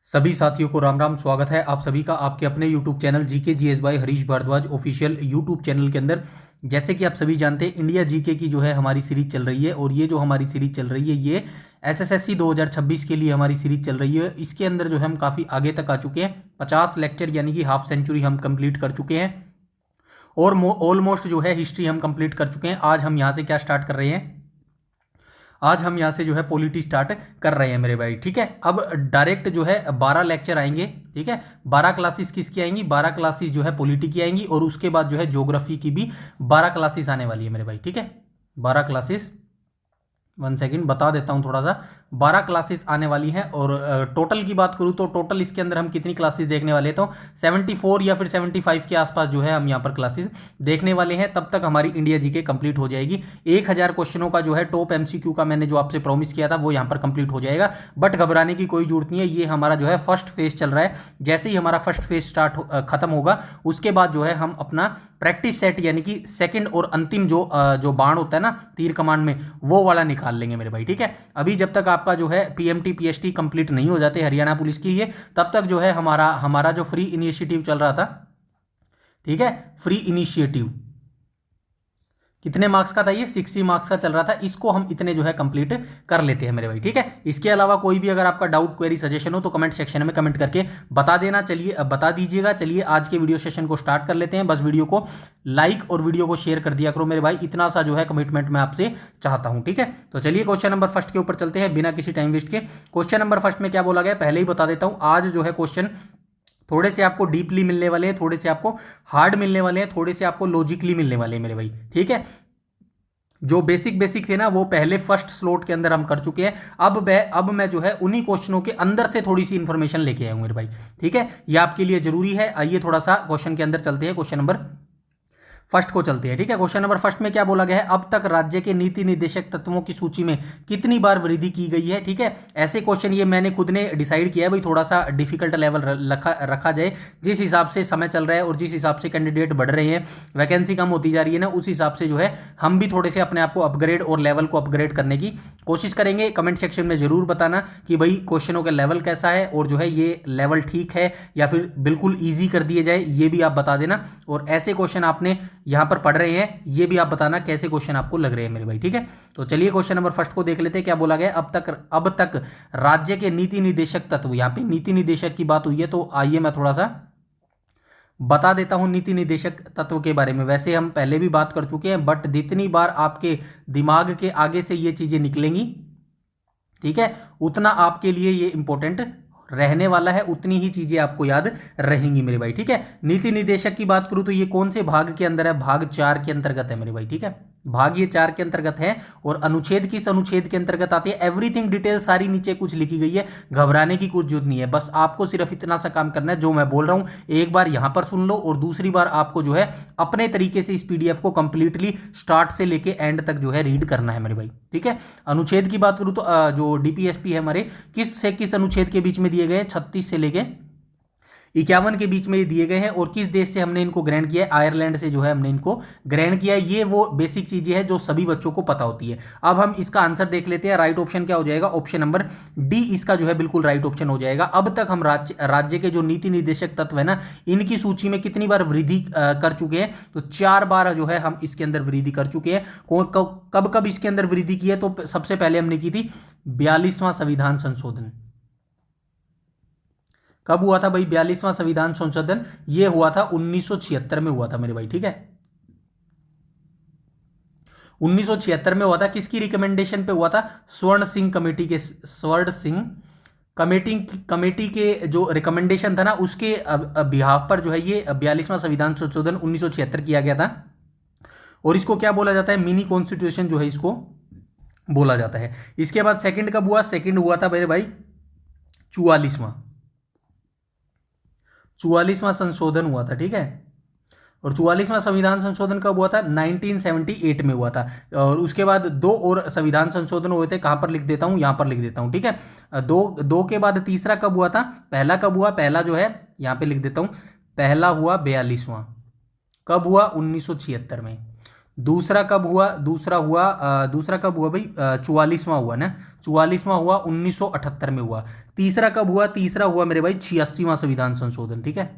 सभी साथियों को राम राम। स्वागत है आप सभी का आपके अपने YouTube channel GK GS by Harish Bharadwaj official YouTube channel के अंदर। जैसे कि आप सभी जानते हैं, इंडिया जीके की जो है हमारी सीरीज चल रही है और ये जो हमारी सीरीज चल रही है ये एचएसएससी 2026 के लिए हमारी सीरीज चल रही है। इसके अंदर जो है हम काफ़ी आगे तक आ चुके हैं, 50 लेक्चर यानी कि हाफ सेंचुरी हम कंप्लीट कर चुके हैं और ऑलमोस्ट जो है हिस्ट्री हम कंप्लीट कर चुके हैं। आज हम यहाँ से क्या स्टार्ट कर रहे हैं, आज हम यहाँ से जो है पॉलिटी स्टार्ट कर रहे हैं मेरे भाई। ठीक है, अब डायरेक्ट जो है 12 लेक्चर आएंगे। ठीक है, 12 क्लासेस किसकी आएंगी, 12 क्लासेस जो है पॉलिटी की आएंगी और उसके बाद जो है ज्योग्राफी की भी 12 क्लासेस आने वाली है मेरे भाई। ठीक है, 12 क्लासेस, 1 सेकेंड बता देता हूँ थोड़ा सा। 12 क्लासेस आने वाली हैं और टोटल की बात करूँ तो टोटल इसके अंदर हम कितनी क्लासेस देखने वाले हैं, तो 74 या फिर 75 के आसपास जो है हम यहाँ पर क्लासेस देखने वाले हैं। तब तक हमारी इंडिया जीके कंप्लीट हो जाएगी। 1000 क्वेश्चनों का जो है टॉप एमसीक्यू का मैंने जो आपसे प्रॉमिस किया था वो यहाँ पर कंप्लीट हो जाएगा। बट घबराने की कोई जरूरत नहीं है, ये हमारा जो है फर्स्ट फेज चल रहा है। जैसे ही हमारा फर्स्ट फेज खत्म होगा उसके बाद जो है हम अपना प्रैक्टिस सेट यानी कि सेकंड और अंतिम जो बाण होता है ना तीर कमान में, वो वाला निकाल लेंगे मेरे भाई। ठीक है, अभी जब तक आपका जो है पीएमटी पीएसटी कंप्लीट नहीं हो जाते हरियाणा पुलिस के लिए, तब तक जो है हमारा जो फ्री इनिशिएटिव चल रहा था, ठीक है, फ्री इनिशिएटिव कितने मार्क्स का था, ये 60 मार्क्स का चल रहा था। इसको हम इतने जो है कंप्लीट कर लेते हैं मेरे भाई। ठीक है, इसके अलावा कोई भी अगर आपका डाउट क्वेरी सजेशन हो तो कमेंट सेक्शन में कमेंट करके बता देना। चलिए बता दीजिएगा। चलिए आज के वीडियो सेशन को स्टार्ट कर लेते हैं। बस वीडियो को लाइक और वीडियो को शेयर कर दिया करो मेरे भाई, इतना सा जो है कमिटमेंट मैं आपसे चाहता हूं। ठीक है, तो चलिए क्वेश्चन नंबर फर्स्ट के ऊपर चलते हैं बिना किसी टाइम वेस्ट के। क्वेश्चन नंबर फर्स्ट में क्या बोला गया पहले ही बता देता हूं। आज जो है क्वेश्चन थोड़े से आपको डीपली मिलने वाले हैं, थोड़े से आपको हार्ड मिलने वाले हैं, थोड़े से आपको लॉजिकली मिलने वाले हैं मेरे भाई। ठीक है, जो बेसिक बेसिक थे ना वो पहले फर्स्ट स्लॉट के अंदर हम कर चुके हैं। अब मैं जो है उन्हीं क्वेश्चनों के अंदर से थोड़ी सी इंफॉर्मेशन लेके आया हूं मेरे भाई। ठीक है, ये आपके लिए जरूरी है। आइए थोड़ा सा क्वेश्चन के अंदर चलते हैं, क्वेश्चन नंबर फर्स्ट को चलते हैं। ठीक है, क्वेश्चन नंबर फर्स्ट में क्या बोला गया है, अब तक राज्य के नीति निर्देशक तत्वों की सूची में कितनी बार वृद्धि की गई है। ठीक है, ऐसे क्वेश्चन ये मैंने खुद ने डिसाइड किया है भाई, थोड़ा सा डिफिकल्ट लेवल रखा जाए। जिस हिसाब से समय चल रहा है और जिस हिसाब से कैंडिडेट बढ़ रहे हैं, वैकेंसी कम होती जा रही है ना, उस हिसाब से जो है हम भी थोड़े से अपने आप को अपग्रेड और लेवल को अपग्रेड करने की कोशिश करेंगे। कमेंट सेक्शन में जरूर बताना कि भाई क्वेश्चनों का लेवल कैसा है और जो है ये लेवल ठीक है या फिर बिल्कुल ईजी कर दिए जाए, ये भी आप बता देना। और ऐसे क्वेश्चन आपने यहाँ पर पढ़ रहे हैं ये भी आप बताना कैसे क्वेश्चन आपको लग रहे हैं मेरे भाई। ठीक है, तो चलिए क्वेश्चन नंबर फर्स्ट को देख लेते हैं। क्या बोला गया, अब तक राज्य के नीति निर्देशक तत्व, यहाँ पे नीति निर्देशक की बात हुई है तो आइए मैं थोड़ा सा बता देता हूं नीति निर्देशक तत्व के बारे में। वैसे हम पहले भी बात कर चुके हैं बट जितनी बार आपके दिमाग के आगे से ये चीजें निकलेंगी, ठीक है, उतना आपके लिए ये इंपॉर्टेंट रहने वाला है, उतनी ही चीजें आपको याद रहेंगी मेरे भाई। ठीक है, नीति निर्देशक की बात करूं तो ये कौन से भाग के अंदर है, भाग 4 के अंतर्गत है मेरे भाई। ठीक है, भाग ये 4 के अंतर्गत है और अनुच्छेद किस अनुच्छेद के अंतर्गत आती है, एवरीथिंग डिटेल सारी नीचे कुछ लिखी गई है। घबराने की कुछ जरूरत नहीं है, बस आपको सिर्फ इतना सा काम करना है, जो मैं बोल रहा हूं एक बार यहां पर सुन लो और दूसरी बार आपको जो है अपने तरीके से इस पीडीएफ को कंप्लीटली स्टार्ट से लेके एंड तक जो है रीड करना है मेरे भाई। ठीक है, अनुच्छेद की बात करूं तो जो डीपीएसपी है हमारे किस से किस अनुच्छेद के बीच में दिए गए, 36 से लेके 51 के बीच में ये दिए गए हैं। और किस देश से हमने इनको ग्रहण किया है, आयरलैंड से जो है हमने इनको ग्रहण किया है। ये वो बेसिक चीजें हैं जो सभी बच्चों को पता होती है। अब हम इसका आंसर देख लेते हैं। राइट ऑप्शन क्या हो जाएगा, ऑप्शन नंबर डी इसका जो है बिल्कुल राइट ऑप्शन हो जाएगा। अब तक हम राज्य के जो नीति निर्देशक तत्व है ना, इनकी सूची में कितनी बार वृद्धि कर चुके हैं, तो 4 बार जो है हम इसके अंदर वृद्धि कर चुके हैं। कब कब इसके अंदर वृद्धि की है, तो सबसे पहले हमने की थी 42वां संविधान संशोधन। कब हुआ था भाई 42वां संविधान संशोधन, ये हुआ था 1976 में हुआ था मेरे भाई। ठीक है, 1976 में हुआ था। किसकी रिकमेंडेशन पे हुआ था, स्वर्ण सिंह कमेटी के, स्वर्ण सिंह कमेटी के जो रिकमेंडेशन था ना, उसके बिहाफ पर जो है ये 42वां संविधान संशोधन 1976 किया गया था। और इसको क्या बोला जाता है, मिनी कॉन्स्टिट्यूशन जो है इसको बोला जाता है। इसके बाद सेकंड कब हुआ, सेकंड हुआ था मेरे भाई 44वां संशोधन हुआ था। ठीक है, और 44वां संविधान संशोधन कब हुआ था, 1978 में हुआ था। और उसके बाद 2 और संविधान संशोधन हुए थे, कहां पर लिख देता हूं, यहां पर लिख देता हूं। ठीक है, दो के बाद तीसरा कब हुआ था, पहला कब हुआ, पहला जो है यहां पे लिख देता हूं, पहला हुआ 42वां, कब हुआ 1976 में। दूसरा कब हुआ? दूसरा कब हुआ भाई? 44वां हुआ ना, 44वां हुआ 1978 में हुआ। तीसरा कब हुआ? तीसरा हुआ मेरे भाई 86वां संविधान संशोधन, ठीक है।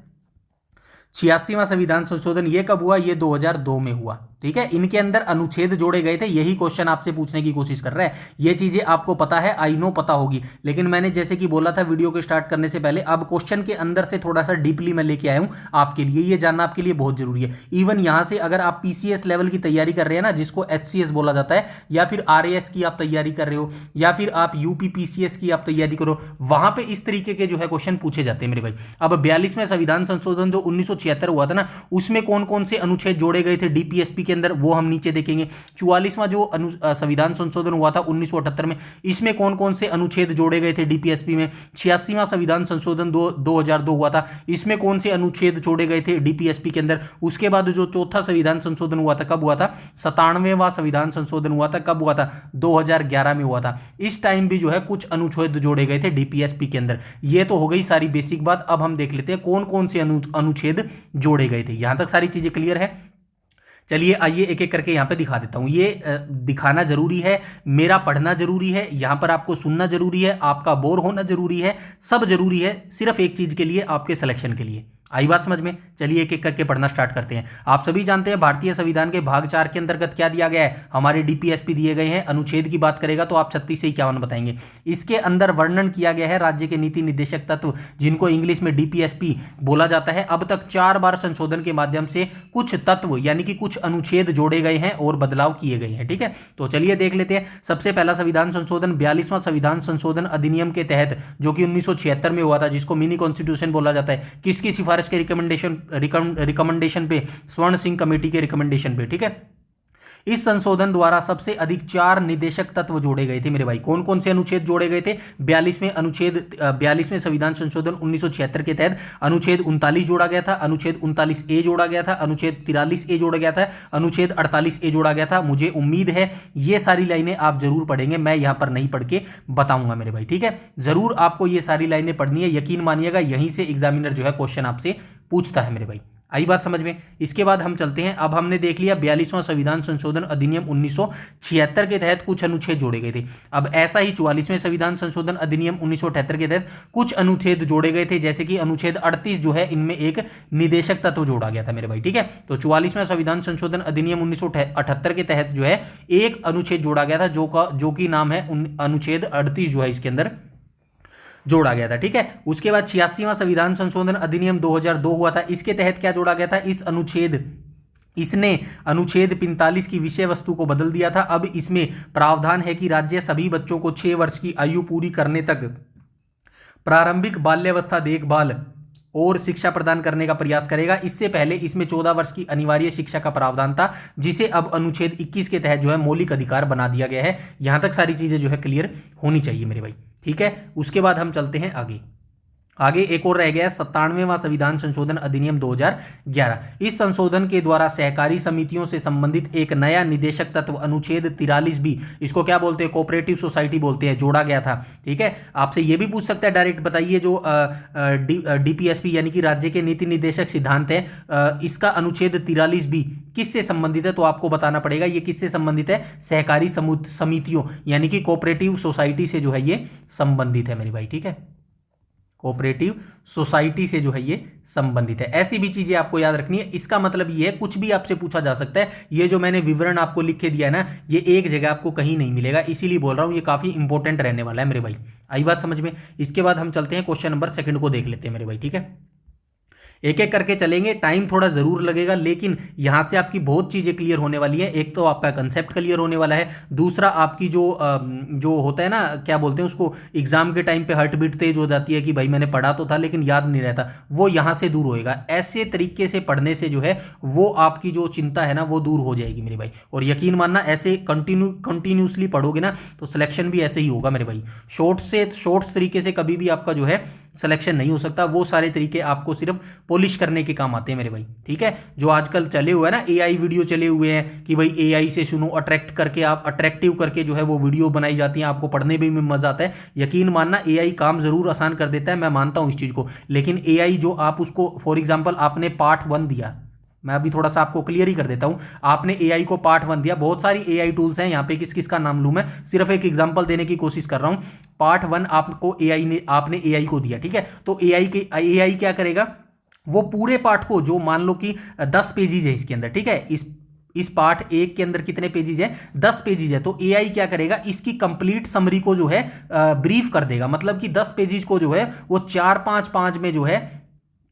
86वां संविधान संशोधन ये कब हुआ? ये 2002 में हुआ, ठीक है। इनके अंदर अनुच्छेद जोड़े गए थे, यही क्वेश्चन आपसे पूछने की कोशिश कर रहा है। ये चीजें आपको पता है, आई नो पता होगी, लेकिन मैंने जैसे कि बोला था वीडियो को स्टार्ट करने से पहले, अब क्वेश्चन के अंदर से थोड़ा सा डीपली मैं लेके आया हूं आपके लिए, ये जानना आपके लिए बहुत जरूरी है। इवन यहां से अगर आप पीसीएस लेवल की तैयारी कर रहे हैं ना, जिसको एचसीएस बोला जाता है, या फिर आरएएस की आप तैयारी कर रहे हो, या फिर आप यूपी पीसीएस की आप तैयारी करो, वहां पे इस तरीके के जो है क्वेश्चन पूछे जाते हैं मेरे भाई। अब 42वें संविधान संशोधन जो 1976 हुआ था ना, उसमें कौन कौन से अनुच्छेद जोड़े गए थे डीपीएसपी के अंदर, वो हम नीचे देखेंगे। 44वां जो संविधान संशोधन हुआ था 1978 में, इसमें कौन कौन से अनुच्छेद जोड़े गए थे डीपीएसपी में। 86वां संविधान संशोधन 2002 हुआ था, इसमें कौन से अनुच्छेद जोड़े गए थे डीपीएसपी के अंदर। उसके बाद जो चौथा संविधान संशोधन हुआ था, कब हुआ था? 97वां संविधान संशोधन हुआ था, कब हुआ था? 2011 में हुआ था। इस टाइम भी जो है कुछ अनुच्छेद जोड़े गए थे डीपीएसपी के अंदर। ये तो हो गई सारी बेसिक बात। अब हम देख लेते हैं कौन कौन से अनुच्छेद जोड़े गए थे। यहां तक सारी चीजें क्लियर है? चलिए आइए एक एक करके यहाँ पे दिखा देता हूँ। ये दिखाना जरूरी है, मेरा पढ़ना जरूरी है, यहाँ पर आपको सुनना जरूरी है, आपका बोर होना जरूरी है, सब जरूरी है, सिर्फ एक चीज के लिए, आपके सिलेक्शन के लिए। आई बात समझ में? चलिए एक एक करके पढ़ना स्टार्ट करते हैं। आप सभी जानते हैं भारतीय संविधान के भाग 4 के अंतर्गत क्या दिया गया है, हमारे डीपीएसपी दिए गए हैं। अनुच्छेद की बात करेगा तो आप 36 से 51 बताएंगे। इसके अंदर वर्णन किया गया है राज्य के नीति निर्देशक तत्व, जिनको इंग्लिश में डीपीएसपी बोला जाता है। अब तक 4 बार संशोधन के माध्यम से कुछ तत्व यानी कि कुछ अनुच्छेद जोड़े गए हैं और बदलाव किए गए हैं, ठीक है। तो चलिए देख लेते हैं। सबसे पहला संविधान संशोधन 42वां संविधान संशोधन अधिनियम के तहत, जो कि 1976 में हुआ था, जिसको मिनी कॉन्स्टिट्यूशन बोला जाता है। किसकी सिफारिश के रिकमेंडेशन पे? स्वर्ण सिंह कमेटी के रिकमेंडेशन पे, ठीक है। इस संशोधन द्वारा सबसे अधिक 4 निदेशक तत्व जोड़े गए थे मेरे भाई। कौन कौन से अनुच्छेद जोड़े गए थे? 42वें संविधान संशोधन 1976 के तहत अनुच्छेद 39 जोड़ा गया था, अनुच्छेद 39A जोड़ा गया था, अनुच्छेद 43A जोड़ा गया था, अनुच्छेद 48A जोड़ा गया था। मुझे उम्मीद है ये सारी लाइनें आप जरूर पढ़ेंगे, मैं यहां पर नहीं पढ़ के बताऊंगा मेरे भाई, ठीक है। जरूर आपको ये सारी लाइनें पढ़नी है, यकीन मानिएगा, यहीं से एग्जामिनर जो है क्वेश्चन आपसे पूछता है मेरे भाई। आई बात समझ में? इसके बाद हम चलते हैं। अब हमने देख लिया 42वां संविधान संशोधन अधिनियम 1976 के तहत कुछ अनुच्छेद जोड़े गए थे। अब ऐसा ही 44वें संविधान संशोधन अधिनियम 1978 के तहत कुछ अनुच्छेद जोड़े गए थे, जैसे कि अनुच्छेद 38 जो है, इनमें एक निदेशक तत्व जोड़ा गया था मेरे भाई, ठीक है। तो 44वां संविधान संशोधन अधिनियम 1978 के तहत जो है एक अनुच्छेद जोड़ा गया था, जो कि नाम है अनुच्छेद 38 जो है इसके अंदर जोड़ा गया था, ठीक है। उसके बाद 86वां संविधान संशोधन अधिनियम 2002 हुआ था। इसके तहत क्या जोड़ा गया था? इसने अनुच्छेद 45 की विषय वस्तु को बदल दिया था। अब इसमें प्रावधान है कि राज्य सभी बच्चों को 6 वर्ष की आयु पूरी करने तक प्रारंभिक बाल्यावस्था देखभाल और शिक्षा प्रदान करने का प्रयास करेगा। इससे पहले इसमें 14 वर्ष की अनिवार्य शिक्षा का प्रावधान था, जिसे अब अनुच्छेद 21 के तहत जो है मौलिक अधिकार बना दिया गया है। यहां तक सारी चीजें जो है क्लियर होनी चाहिए मेरे भाई, ठीक है। उसके बाद हम चलते हैं आगे एक और रह गया 97वां संविधान संशोधन अधिनियम 2011। इस संशोधन के द्वारा सहकारी समितियों से संबंधित एक नया निदेशक तत्व अनुच्छेद 43 भी, इसको क्या बोलते हैं? कोऑपरेटिव सोसाइटी बोलते हैं, जोड़ा गया था, ठीक है। आपसे ये भी पूछ सकता है डायरेक्ट, बताइए जो डीपीएसपी यानी कि राज्य के नीति निर्देशक सिद्धांत है, इसका अनुच्छेद 43 भी किससे संबंधित है? तो आपको बताना पड़ेगा ये किससे संबंधित है? सहकारी समितियों यानी कि कोऑपरेटिव सोसाइटी से जो है ये संबंधित है मेरे भाई, ठीक है। कोऑपरेटिव सोसाइटी से जो है ये संबंधित है। ऐसी भी चीजें आपको याद रखनी है। इसका मतलब ये है कुछ भी आपसे पूछा जा सकता है। ये जो मैंने विवरण आपको लिख के दिया है ना, ये एक जगह आपको कहीं नहीं मिलेगा, इसीलिए बोल रहा हूं ये काफी इंपॉर्टेंट रहने वाला है मेरे भाई। आई बात समझ में? इसके बाद हम चलते हैं क्वेश्चन नंबर 2 को देख लेते हैं मेरे भाई, ठीक है। एक एक करके चलेंगे, टाइम थोड़ा जरूर लगेगा, लेकिन यहां से आपकी बहुत चीजें क्लियर होने वाली है। एक तो आपका कंसेप्ट क्लियर होने वाला है, दूसरा आपकी जो होता है ना, क्या बोलते हैं उसको, एग्जाम के टाइम पे हार्ट बीट तेज हो जाती है कि भाई मैंने पढ़ा तो था लेकिन याद नहीं रहता, वो यहां से दूर होएगा। ऐसे तरीके से पढ़ने से जो है वो आपकी जो चिंता है ना वो दूर हो जाएगी मेरे भाई। और यकीन मानना, ऐसे कंटिन्यूसली पढ़ोगे ना तो सिलेक्शन भी ऐसे ही होगा मेरे भाई। शॉर्ट्स तरीके से कभी भी आपका जो है सिलेक्शन नहीं हो सकता। वो सारे तरीके आपको सिर्फ पॉलिश करने के काम आते हैं मेरे भाई, ठीक है। जो आजकल चले हुए हैं ना एआई वीडियो चले हुए हैं कि भाई एआई से सुनो, अट्रैक्टिव करके जो है वो वीडियो बनाई जाती है, आपको पढ़ने में मजा आता है। यकीन मानना एआई काम जरूर आसान कर देता है, मैं मानता हूं इस चीज को, लेकिन एआई जो आप उसको, फॉर एग्जांपल आपने पार्ट 1 दिया, मैं अभी थोड़ा सा आपको क्लियर ही कर देता हूं। आपने एआई को पार्ट 1 दिया, बहुत सारी एआई टूल्स हैं, यहां पे किस किस का नाम लूं मैं, सिर्फ एक एग्जांपल देने की कोशिश कर रहा हूं। पार्ट 1 आपको एआई ने, आपने एआई को दिया, ठीक है। तो एआई क्या करेगा, वो पूरे पार्ट को, जो मान लो कि 10 पेजेज है इसके अंदर, ठीक है, इस पार्ट 1 के अंदर कितने पेजेज है, 10 पेजेज है, तो एआई क्या करेगा, इसकी कंप्लीट समरी को जो है ब्रीफ कर देगा, मतलब कि 10 पेजेज को जो है वो 4-5-5 में जो है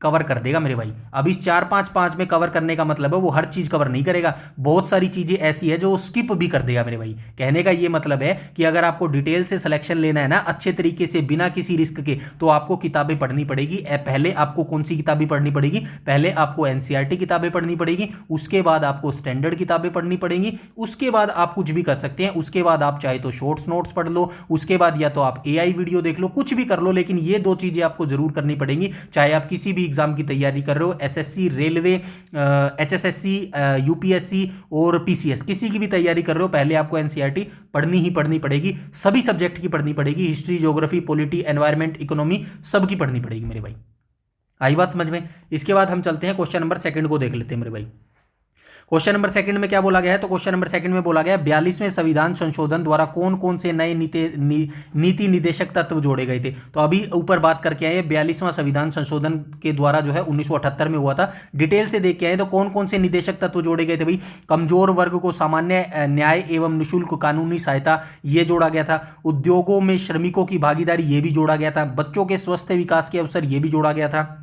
कवर कर देगा मेरे भाई। अब इस 4-5-5 में कवर करने का मतलब है वो हर चीज कवर नहीं करेगा, बहुत सारी चीजें ऐसी है जो स्किप भी कर देगा मेरे भाई। कहने का ये मतलब है कि अगर आपको डिटेल से सिलेक्शन लेना है ना, अच्छे तरीके से बिना किसी रिस्क के, तो आपको किताबें पढ़नी पड़ेगी। पहले आपको कौन सी किताबें पढ़नी पड़ेगी, पहले आपको एनसीईआरटी किताबें पढ़नी पड़ेगी, उसके बाद आपको स्टैंडर्ड किताबें पढ़नी पड़ेंगी, उसके बाद आप कुछ भी कर सकते हैं, उसके बाद आप चाहे तो शॉर्ट्स नोट्स पढ़ लो, उसके बाद या तो आप एआई वीडियो देख लो, कुछ भी कर लो, लेकिन ये 2 चीजें आपको जरूर करनी पड़ेंगी। चाहे आप किसी भी एग्जाम की तैयारी कर रहे हो, एसएससी, रेलवे, एचएसएससी, यूपीएससी और पीसीएस, किसी की भी तैयारी कर रहे हो, पहले आपको एनसीईआरटी पढ़नी ही पढ़नी पड़ेगी, सभी सब्जेक्ट की पढ़नी पड़ेगी, history, geography, polity, environment, economy, सबकी पढ़नी पड़ेगी मेरे भाई। आई बात समझ में। इसके बाद हम चलते हैं क्वेश्चन नंबर 2 को देख लेते हैं मेरे भाई। क्वेश्चन नंबर 2 में क्या बोला गया है, तो क्वेश्चन नंबर 2 में बोला गया 42वें संविधान संशोधन द्वारा कौन कौन से नए नीति निदेशक तत्व जोड़े गए थे। तो अभी ऊपर बात करके आए 42वां संविधान संशोधन के द्वारा जो है 1978 में हुआ था, डिटेल से देख के आए तो कौन कौन से निदेशक तत्व जोड़े गए थे भाई। कमजोर वर्ग को सामान्य न्याय एवं निःशुल्क कानूनी सहायता, ये जोड़ा गया था। उद्योगों में श्रमिकों की भागीदारी, ये भी जोड़ा गया था। बच्चों के स्वस्थ विकास के अवसर, ये भी जोड़ा गया था।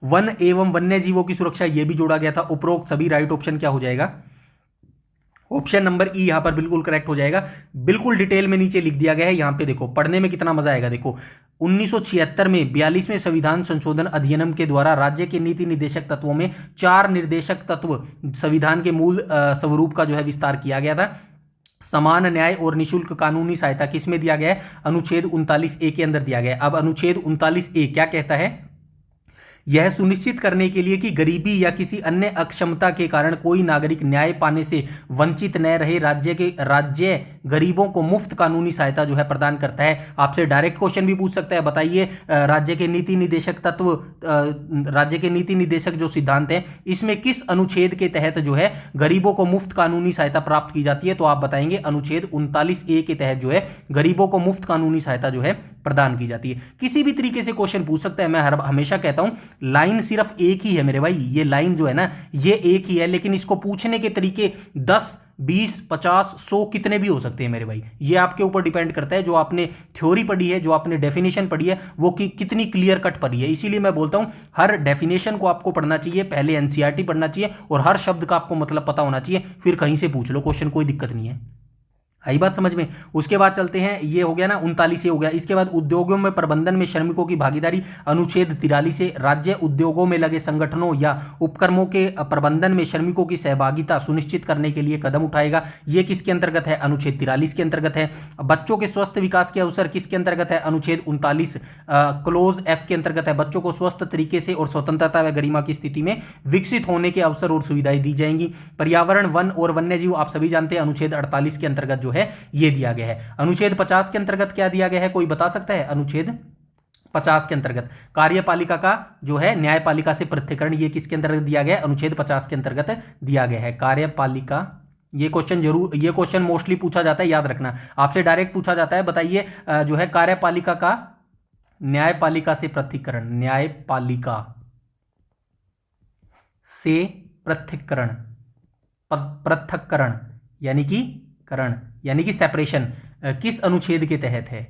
वन एवं वन्य जीवों की सुरक्षा, यह भी जोड़ा गया था। उपरोक्त सभी राइट ऑप्शन क्या हो जाएगा, ऑप्शन नंबर ई यहां पर बिल्कुल करेक्ट हो जाएगा। बिल्कुल डिटेल में नीचे लिख दिया गया है, यहां पे देखो, पढ़ने में कितना मजा आएगा। देखो 1976 में 42वें संविधान संशोधन अधिनियम के द्वारा राज्य के नीति निदेशक तत्वों में 4 निर्देशक तत्व संविधान के मूल स्वरूप का जो है विस्तार किया गया था। समान न्याय और निःशुल्क कानूनी सहायता किस में दिया गया है, अनुच्छेद 39A के अंदर दिया गया है। अब अनुच्छेद 39A क्या कहता है, यह सुनिश्चित करने के लिए कि गरीबी या किसी अन्य अक्षमता के कारण कोई नागरिक न्याय पाने से वंचित न रहे, राज्य गरीबों को मुफ्त कानूनी सहायता जो है प्रदान करता है। आपसे डायरेक्ट क्वेश्चन भी पूछ सकता है, बताइए राज्य के नीति निदेशक तत्व, राज्य के नीति निदेशक जो सिद्धांत है, इसमें किस अनुच्छेद के तहत जो है गरीबों को मुफ्त कानूनी सहायता प्राप्त की जाती है। तो आप बताएंगे अनुच्छेद 39A के तहत जो है गरीबों को मुफ्त कानूनी सहायता जो है प्रदान की जाती है। किसी भी तरीके से क्वेश्चन पूछ सकता है। मैं हमेशा कहता हूं लाइन सिर्फ एक ही है मेरे भाई, ये लाइन जो है ना ये एक ही है, लेकिन इसको पूछने के तरीके 10, 20, 50, 100 कितने भी हो सकते हैं मेरे भाई। ये आपके ऊपर डिपेंड करता है, जो आपने थ्योरी पढ़ी है, जो आपने डेफिनेशन पढ़ी है, वो कितनी क्लियर कट पढ़ी है। इसीलिए मैं बोलता हूं हर डेफिनेशन को आपको पढ़ना चाहिए, पहले एनसीईआरटी पढ़ना चाहिए और हर शब्द का आपको मतलब पता होना चाहिए, फिर कहीं से पूछ लो क्वेश्चन, कोई दिक्कत नहीं है। आई बात समझ में। उसके बाद चलते हैं, ये हो गया ना 39 हो गया। इसके बाद उद्योगों में प्रबंधन में श्रमिकों की भागीदारी, अनुच्छेद 43 से राज्य उद्योगों में लगे संगठनों या उपक्रमों के प्रबंधन में श्रमिकों की सहभागिता सुनिश्चित करने के लिए कदम उठाएगा। ये किसके अंतर्गत है, अनुच्छेद 43 के अंतर्गत है। बच्चों के स्वस्थ विकास के अवसर किसके अंतर्गत है, अनुच्छेद 39 क्लोज F के अंतर्गत है। बच्चों को स्वस्थ तरीके से और स्वतंत्रता व गरिमा की स्थिति में विकसित होने के अवसर और सुविधाएं दी जाएंगी। पर्यावरण, वन और वन्य जीव आप सभी जानते हैं अनुच्छेद 48 के अंतर्गत जो है ये दिया गया है। अनुच्छेद 50 के अंतर्गत क्या दिया गया है, कोई बता सकता है। अनुच्छेद 50 के अंतर्गत कार्यपालिका का जो है न्यायपालिका से पृथक्करण, ये किसके अंतर्गत दिया गया है, अनुच्छेद 50 के अंतर्गत दिया गया है। कार्यपालिका, ये क्वेश्चन मोस्टली पूछा जाता है, याद रखना। आपसे डायरेक्ट पूछा जाता है, बताइए जो है कार्यपालिका का न्यायपालिका से पृथक्करण, न्यायपालिका से पृथक्करण यानी कि सेपरेशन किस अनुच्छेद के तहत है।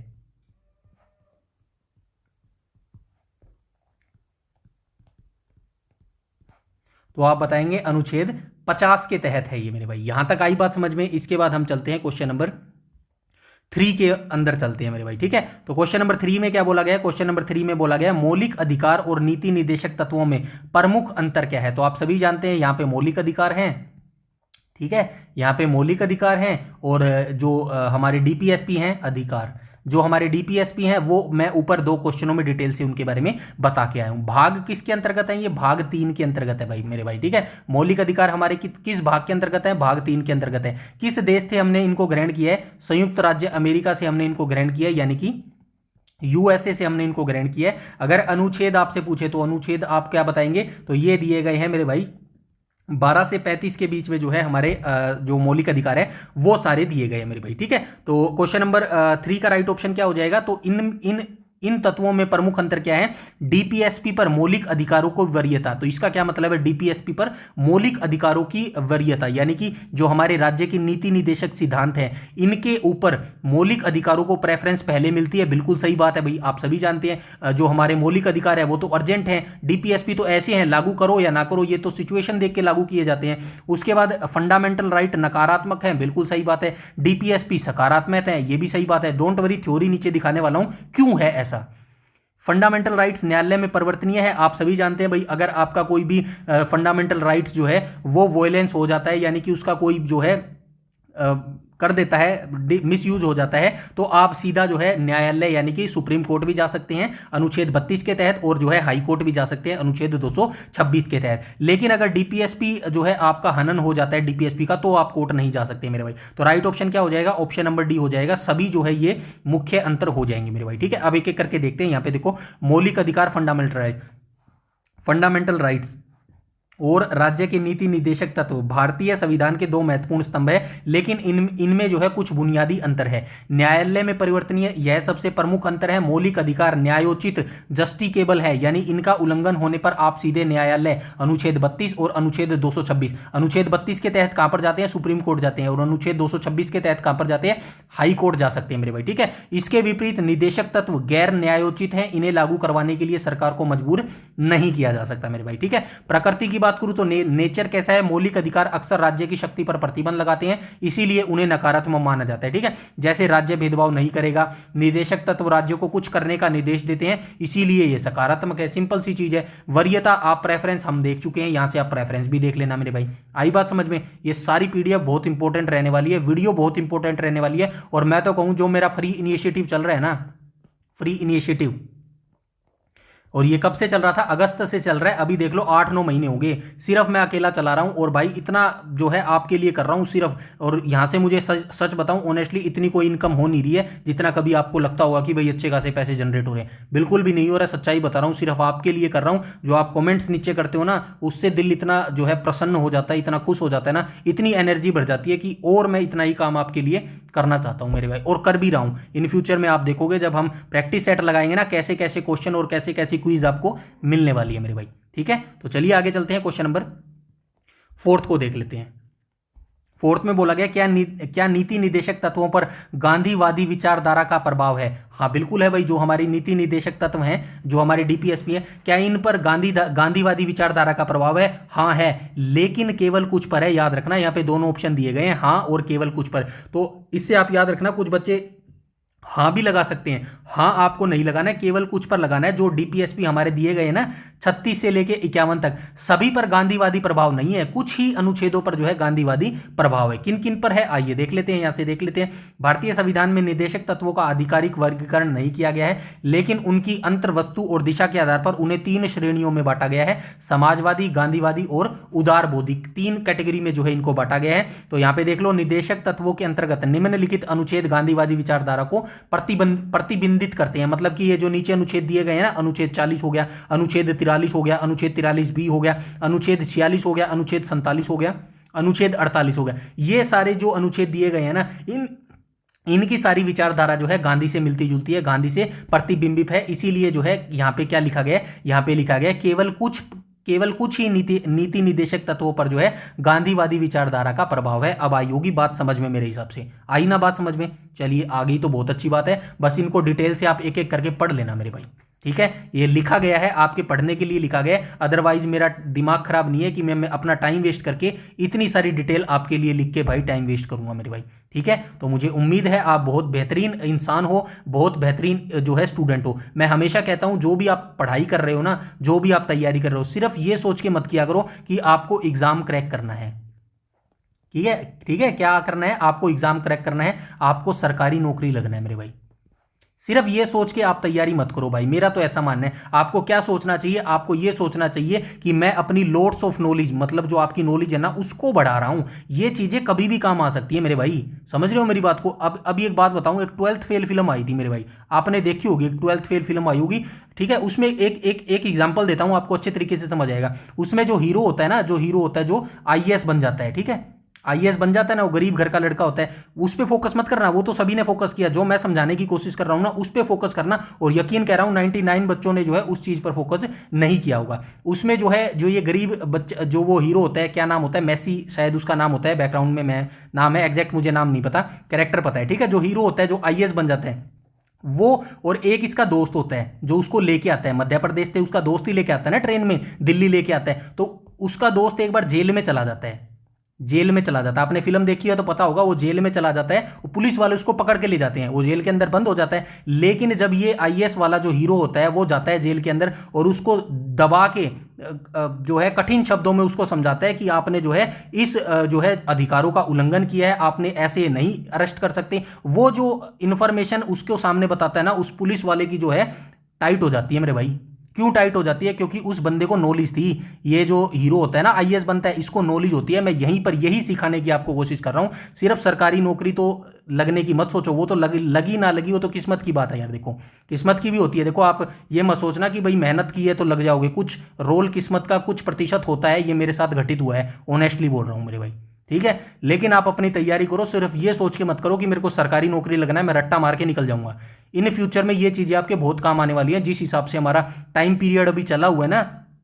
तो आप बताएंगे अनुच्छेद 50 के तहत है ये मेरे भाई। यहां तक आई बात समझ में। इसके बाद हम चलते हैं क्वेश्चन नंबर 3 के अंदर चलते हैं मेरे भाई, ठीक है। तो क्वेश्चन नंबर 3 में क्या बोला गया, क्वेश्चन नंबर 3 में बोला गया मौलिक अधिकार और नीति निदेशक तत्वों में प्रमुख अंतर क्या है। तो आप सभी जानते हैं यहां पे मौलिक अधिकार हैं, ठीक है, यहाँ पे मौलिक अधिकार हैं, और जो हमारे डीपीएसपी हैं अधिकार, जो हमारे डीपीएसपी हैं वो मैं ऊपर 2 क्वेश्चनों में डिटेल से उनके बारे में बता के आया हूं। भाग किसके अंतर्गत है, ये भाग 3 के अंतर्गत है भाई मेरे भाई, ठीक है। मौलिक अधिकार हमारे किस भाग के अंतर्गत है, भाग 3 के अंतर्गत है। किस देश से हमने इनको ग्रहण किया है, संयुक्त राज्य अमेरिका से हमने इनको ग्रहण किया है, यानी कि यूएसए से हमने इनको ग्रहण किया है। अगर अनुच्छेद आपसे पूछे तो अनुच्छेद आप क्या बताएंगे, तो ये दिए गए हैं मेरे भाई 12 से 35 के बीच में जो है हमारे जो मौलिक अधिकार है वो सारे दिए गए हैं मेरे भाई। ठीक है, तो क्वेश्चन नंबर 3 का राइट ऑप्शन क्या हो जाएगा? तो इन तत्वों में प्रमुख अंतर क्या है? डीपीएसपी पर मौलिक अधिकारों को वरीयता। तो इसका क्या मतलब है? डीपीएसपी पर मौलिक अधिकारों की वरीयता, यानी कि जो हमारे राज्य की नीति निदेशक सिद्धांत है इनके ऊपर मौलिक अधिकारों को प्रेफरेंस पहले मिलती है। बिल्कुल सही बात है भाई, आप सभी जानते हैं जो हमारे मौलिक अधिकार है वो तो अर्जेंट है, डीपीएसपी तो ऐसे हैं लागू करो या ना करो, ये तो सिचुएशन देख के लागू किए जाते हैं। उसके बाद फंडामेंटल राइट नकारात्मक है, बिल्कुल सही बात है। डीपीएसपी सकारात्मक है, ये भी सही बात है। डोंट वरी, थ्योरी नीचे दिखाने वाला हूं क्यों है ऐसा। फंडामेंटल राइट्स न्यायालय में परिवर्तनीय है, आप सभी जानते हैं भाई। अगर आपका कोई भी फंडामेंटल राइट्स जो है वो वॉयलेंस हो जाता है, यानी कि उसका कोई जो है कर देता है, मिसयूज हो जाता है, तो आप सीधा जो है न्यायालय यानी कि सुप्रीम कोर्ट भी जा सकते हैं अनुच्छेद 32 के तहत, और जो है हाई कोर्ट भी जा सकते हैं अनुच्छेद 226 के तहत। लेकिन अगर डीपीएसपी जो है आपका हनन हो जाता है डीपीएसपी का, तो आप कोर्ट नहीं जा सकते मेरे भाई। तो राइट ऑप्शन क्या हो जाएगा? ऑप्शन नंबर डी हो जाएगा। सभी जो है ये मुख्य अंतर हो जाएंगे मेरे भाई। ठीक है, अब एक एक करके देखते हैं। यहाँ पे देखो, मौलिक अधिकार फंडामेंटल राइट्स और राज्य के नीति निदेशक तत्व भारतीय संविधान के दो महत्वपूर्ण स्तंभ है, लेकिन इनमें जो है कुछ बुनियादी अंतर है। न्यायालय में परिवर्तनीय, यह सबसे प्रमुख अंतर है। मौलिक अधिकार न्यायोचित जस्टिकेबल है, यानी इनका उल्लंघन होने पर आप सीधे न्यायालय अनुच्छेद 32 और अनुच्छेद 226, अनुच्छेद 32 के तहत कहां पर जाते हैं? सुप्रीम कोर्ट जाते हैं, और अनुच्छेद 226 के तहत कहां पर जाते हैं? हाई कोर्ट जा सकते हैं मेरे भाई। ठीक है, इसके विपरीत निदेशक तत्व गैर न्यायोचित है, इन्हें लागू करवाने के लिए सरकार को मजबूर नहीं किया जा सकता मेरे भाई। ठीक है, प्रकृति की बात करूं तो नेचर कैसा है? मौलिक अधिकार अक्सर राज्य की शक्ति पर प्रतिबंध लगाते हैं, इसीलिए उन्हें नकारात्मक माना जाता है। ठीक है, जैसे राज्य भेदभाव नहीं करेगा। निदेशक तत्व राज्यों को कुछ करने का निर्देश देते हैं, इसीलिए यह सकारात्मक है। सिंपल सी चीज है। वरीयता, आप प्रेफरेंस हम देख चुके हैं, यहां से आप प्रेफरेंस भी देख लेना मेरे भाई। आई बात समझ में? ये सारी पीडीएफ बहुत इंपॉर्टेंट रहने वाली है, वीडियो बहुत इंपॉर्टेंट रहने वाली है। और मैं तो कहूं जो मेरा फ्री इनिशिएटिव चल रहा है ना, फ्री इनिशिएटिव, और ये कब से चल रहा था? अगस्त से चल रहा है। अभी देख लो 8-9 महीने हो गए, सिर्फ मैं अकेला चला रहा हूं। और भाई इतना जो है आपके लिए कर रहा हूं सिर्फ, और यहां से मुझे सच बताऊं ऑनेस्टली इतनी कोई इनकम हो नहीं रही है जितना कभी आपको लगता होगा कि भाई अच्छे खासे पैसे जनरेट हो रहे हैं। बिल्कुल भी नहीं हो रहा है, सच्चाई बता रहा हूं। सिर्फ आपके लिए कर रहा हूं। जो आप कॉमेंट्स नीचे करते हो ना, उससे दिल इतना जो है प्रसन्न हो जाता है, इतना खुश हो जाता है ना, इतनी एनर्जी बढ़ जाती है कि और मैं इतना ही काम आपके लिए करना चाहता हूं मेरे भाई, और कर भी रहा हूं। इन फ्यूचर में आप देखोगे जब हम प्रैक्टिस सेट लगाएंगे ना, कैसे कैसे क्वेश्चन और कैसे कैसे क्विज आपको मिलने वाली है मेरे भाई। ठीक है, तो चलिए आगे चलते हैं। क्वेश्चन नंबर 4 को देख लेते हैं। 4 में बोला गया क्या नीति निदेशक तत्वों पर गांधीवादी विचारधारा का प्रभाव है? हाँ बिल्कुल है भाई। जो हमारी नीति निदेशक तत्व हैं, जो हमारे डीपीएसपी है, क्या इन पर गांधीवादी विचारधारा का प्रभाव है? हाँ है, लेकिन केवल कुछ पर है। याद रखना, यहाँ पे दोनों ऑप्शन दिए गए हैं, हाँ और केवल कुछ पर। तो इससे आप याद रखना, कुछ बच्चे हाँ भी लगा सकते हैं, हाँ आपको नहीं लगाना है, केवल कुछ पर लगाना है। जो डीपीएसपी हमारे दिए गए ना 36 से लेके 51 तक, सभी पर गांधीवादी प्रभाव नहीं है, कुछ ही अनुच्छेदों पर जो है गांधीवादी प्रभाव है। किन किन पर है आइए देख लेते हैं, यहां से देख लेते हैं। भारतीय संविधान में निदेशक तत्वों का आधिकारिक वर्गीकरण नहीं किया गया है, लेकिन उनकी अंतर्वस्तु और दिशा के आधार पर उन्हें 3 श्रेणियों में बांटा गया है। समाजवादी, गांधीवादी और उदारबोधिक, 3 कैटेगरी में जो है इनको बांटा गया है। तो यहां पे देख लो, निदेशक तत्वों के अंतर्गत निम्नलिखित अनुच्छेद गांधीवादी विचारधारा को प्रतिबिंबित करते हैं। मतलब कि ये जो नीचे अनुच्छेद दिए गए हैं ना, अनुच्छेद 40 हो गया, अनुच्छेद 43 हो गया, अनुच्छेद 43B हो गया, अनुच्छेद 46 हो गया, अनुच्छेद 47 हो गया, अनुच्छेद 48 हो गया, ये सारे जो अनुच्छेद दिए गए हैं ना, इनकी सारी विचारधारा जो है गांधी से मिलती जुलती है, गांधी से प्रतिबिंबित है। इसीलिए जो है यहाँ पे क्या लिखा गया है? यहाँ पे लिखा गया केवल कुछ ही नीति निदेशक तत्वों पर जो है गांधीवादी विचारधारा का प्रभाव है। अब आई होगी बात समझ में, मेरे हिसाब से आई ना बात समझ में? चलिए आ गई तो बहुत अच्छी बात है। बस इनको डिटेल से आप एक एक करके पढ़ लेना मेरे भाई। ठीक है, ये लिखा गया है आपके पढ़ने के लिए लिखा गया है, अदरवाइज मेरा दिमाग खराब नहीं है कि मैं अपना टाइम वेस्ट करके इतनी सारी डिटेल आपके लिए लिख के भाई टाइम वेस्ट करूंगा मेरे भाई। ठीक है, तो मुझे उम्मीद है आप बहुत बेहतरीन इंसान हो, बहुत बेहतरीन जो है स्टूडेंट हो। मैं हमेशा कहता हूं जो भी आप पढ़ाई कर रहे हो ना, जो भी आप तैयारी कर रहे हो, सिर्फ ये सोच के मत किया करो कि आपको एग्जाम क्रैक करना है। ठीक है, ठीक है, क्या करना है? आपको एग्जाम क्रैक करना है, आपको सरकारी नौकरी लगना है मेरे भाई। सिर्फ ये सोच के आप तैयारी मत करो भाई, मेरा तो ऐसा मानना है। आपको क्या सोचना चाहिए, आपको ये सोचना चाहिए कि मैं अपनी लोड्स ऑफ नॉलेज, मतलब जो आपकी नॉलेज है ना उसको बढ़ा रहा हूं। ये चीजें कभी भी काम आ सकती है मेरे भाई, समझ रहे हो मेरी बात को। अब अभी एक बात बताऊं, एक 12th फेल फिल्म आई थी मेरे भाई, आपने देखी होगी, एक 12th फेल फिल्म आई होगी, ठीक है। उसमें एक एग्जाम्पल देता हूं, आपको अच्छे तरीके से समझ आएगा। उसमें जो हीरो होता है ना, जो हीरो होता है जो आईएएस बन जाता है, ठीक है, आईएएस बन जाता है ना, वो गरीब घर का लड़का होता है, उस पर फोकस मत करना, वो तो सभी ने फोकस किया। जो मैं समझाने की कोशिश कर रहा हूं ना उस पर फोकस करना, और यकीन कह रहा हूं 99 बच्चों ने जो है उस चीज पर फोकस नहीं किया होगा। उसमें जो है जो ये गरीब बच्चा, जो वो हीरो होता है, क्या नाम होता है, मेसी शायद उसका नाम होता है, बैकग्राउंड में मैं नाम है, एग्जैक्ट मुझे नाम नहीं पता, कैरेक्टर पता है, ठीक है। जो हीरो होता है जो आईएएस बन जाता है वो, और एक इसका दोस्त होता है जो उसको लेके आता है मध्य प्रदेश से, उसका दोस्त ही लेके आता है ना ट्रेन में, दिल्ली लेके आता है। तो उसका दोस्त एक बार जेल में चला जाता है, जेल में चला जाता है, आपने फिल्म देखी है तो पता होगा, वो जेल में चला जाता है, वो पुलिस वाले उसको पकड़ के ले जाते हैं, वो जेल के अंदर बंद हो जाता है। लेकिन जब ये आईएएस वाला जो हीरो होता है वो जाता है जेल के अंदर और उसको दबा के जो है कठिन शब्दों में उसको समझाता है कि आपने जो है इस जो है अधिकारों का उल्लंघन किया है, आपने ऐसे नहीं अरेस्ट कर सकते। वो जो इंफॉर्मेशन उसके सामने बताता है ना, उस पुलिस वाले की जो है टाइट हो जाती है मेरे भाई। क्यों टाइट हो जाती है? क्योंकि उस बंदे को नॉलेज थी, ये जो हीरो होता है ना आईएएस बनता है, इसको नॉलेज होती है। मैं यहीं पर यही सिखाने की आपको कोशिश कर रहा हूं। सिर्फ सरकारी नौकरी तो लगने की मत सोचो, वो तो लगी ना लगी वो तो किस्मत की बात है यार। देखो किस्मत की भी होती है, देखो आप ये मत सोचना कि भाई मेहनत की है तो लग जाओगे, कुछ रोल किस्मत का कुछ प्रतिशत होता है, ये मेरे साथ घटित हुआ है, ऑनेस्टली बोल रहा हूं मेरे भाई, ठीक है। लेकिन आप अपनी तैयारी करो, सिर्फ ये सोच के मत करो कि मेरे को सरकारी नौकरी लगना है, मैं रट्टा मार के निकल जाऊंगा। इन फ्यूचर में ये चीजें आपके बहुत काम आने वाली हैं। जिस हिसाब से हमारा टाइम पीरियड अभी चला हुआ है ना,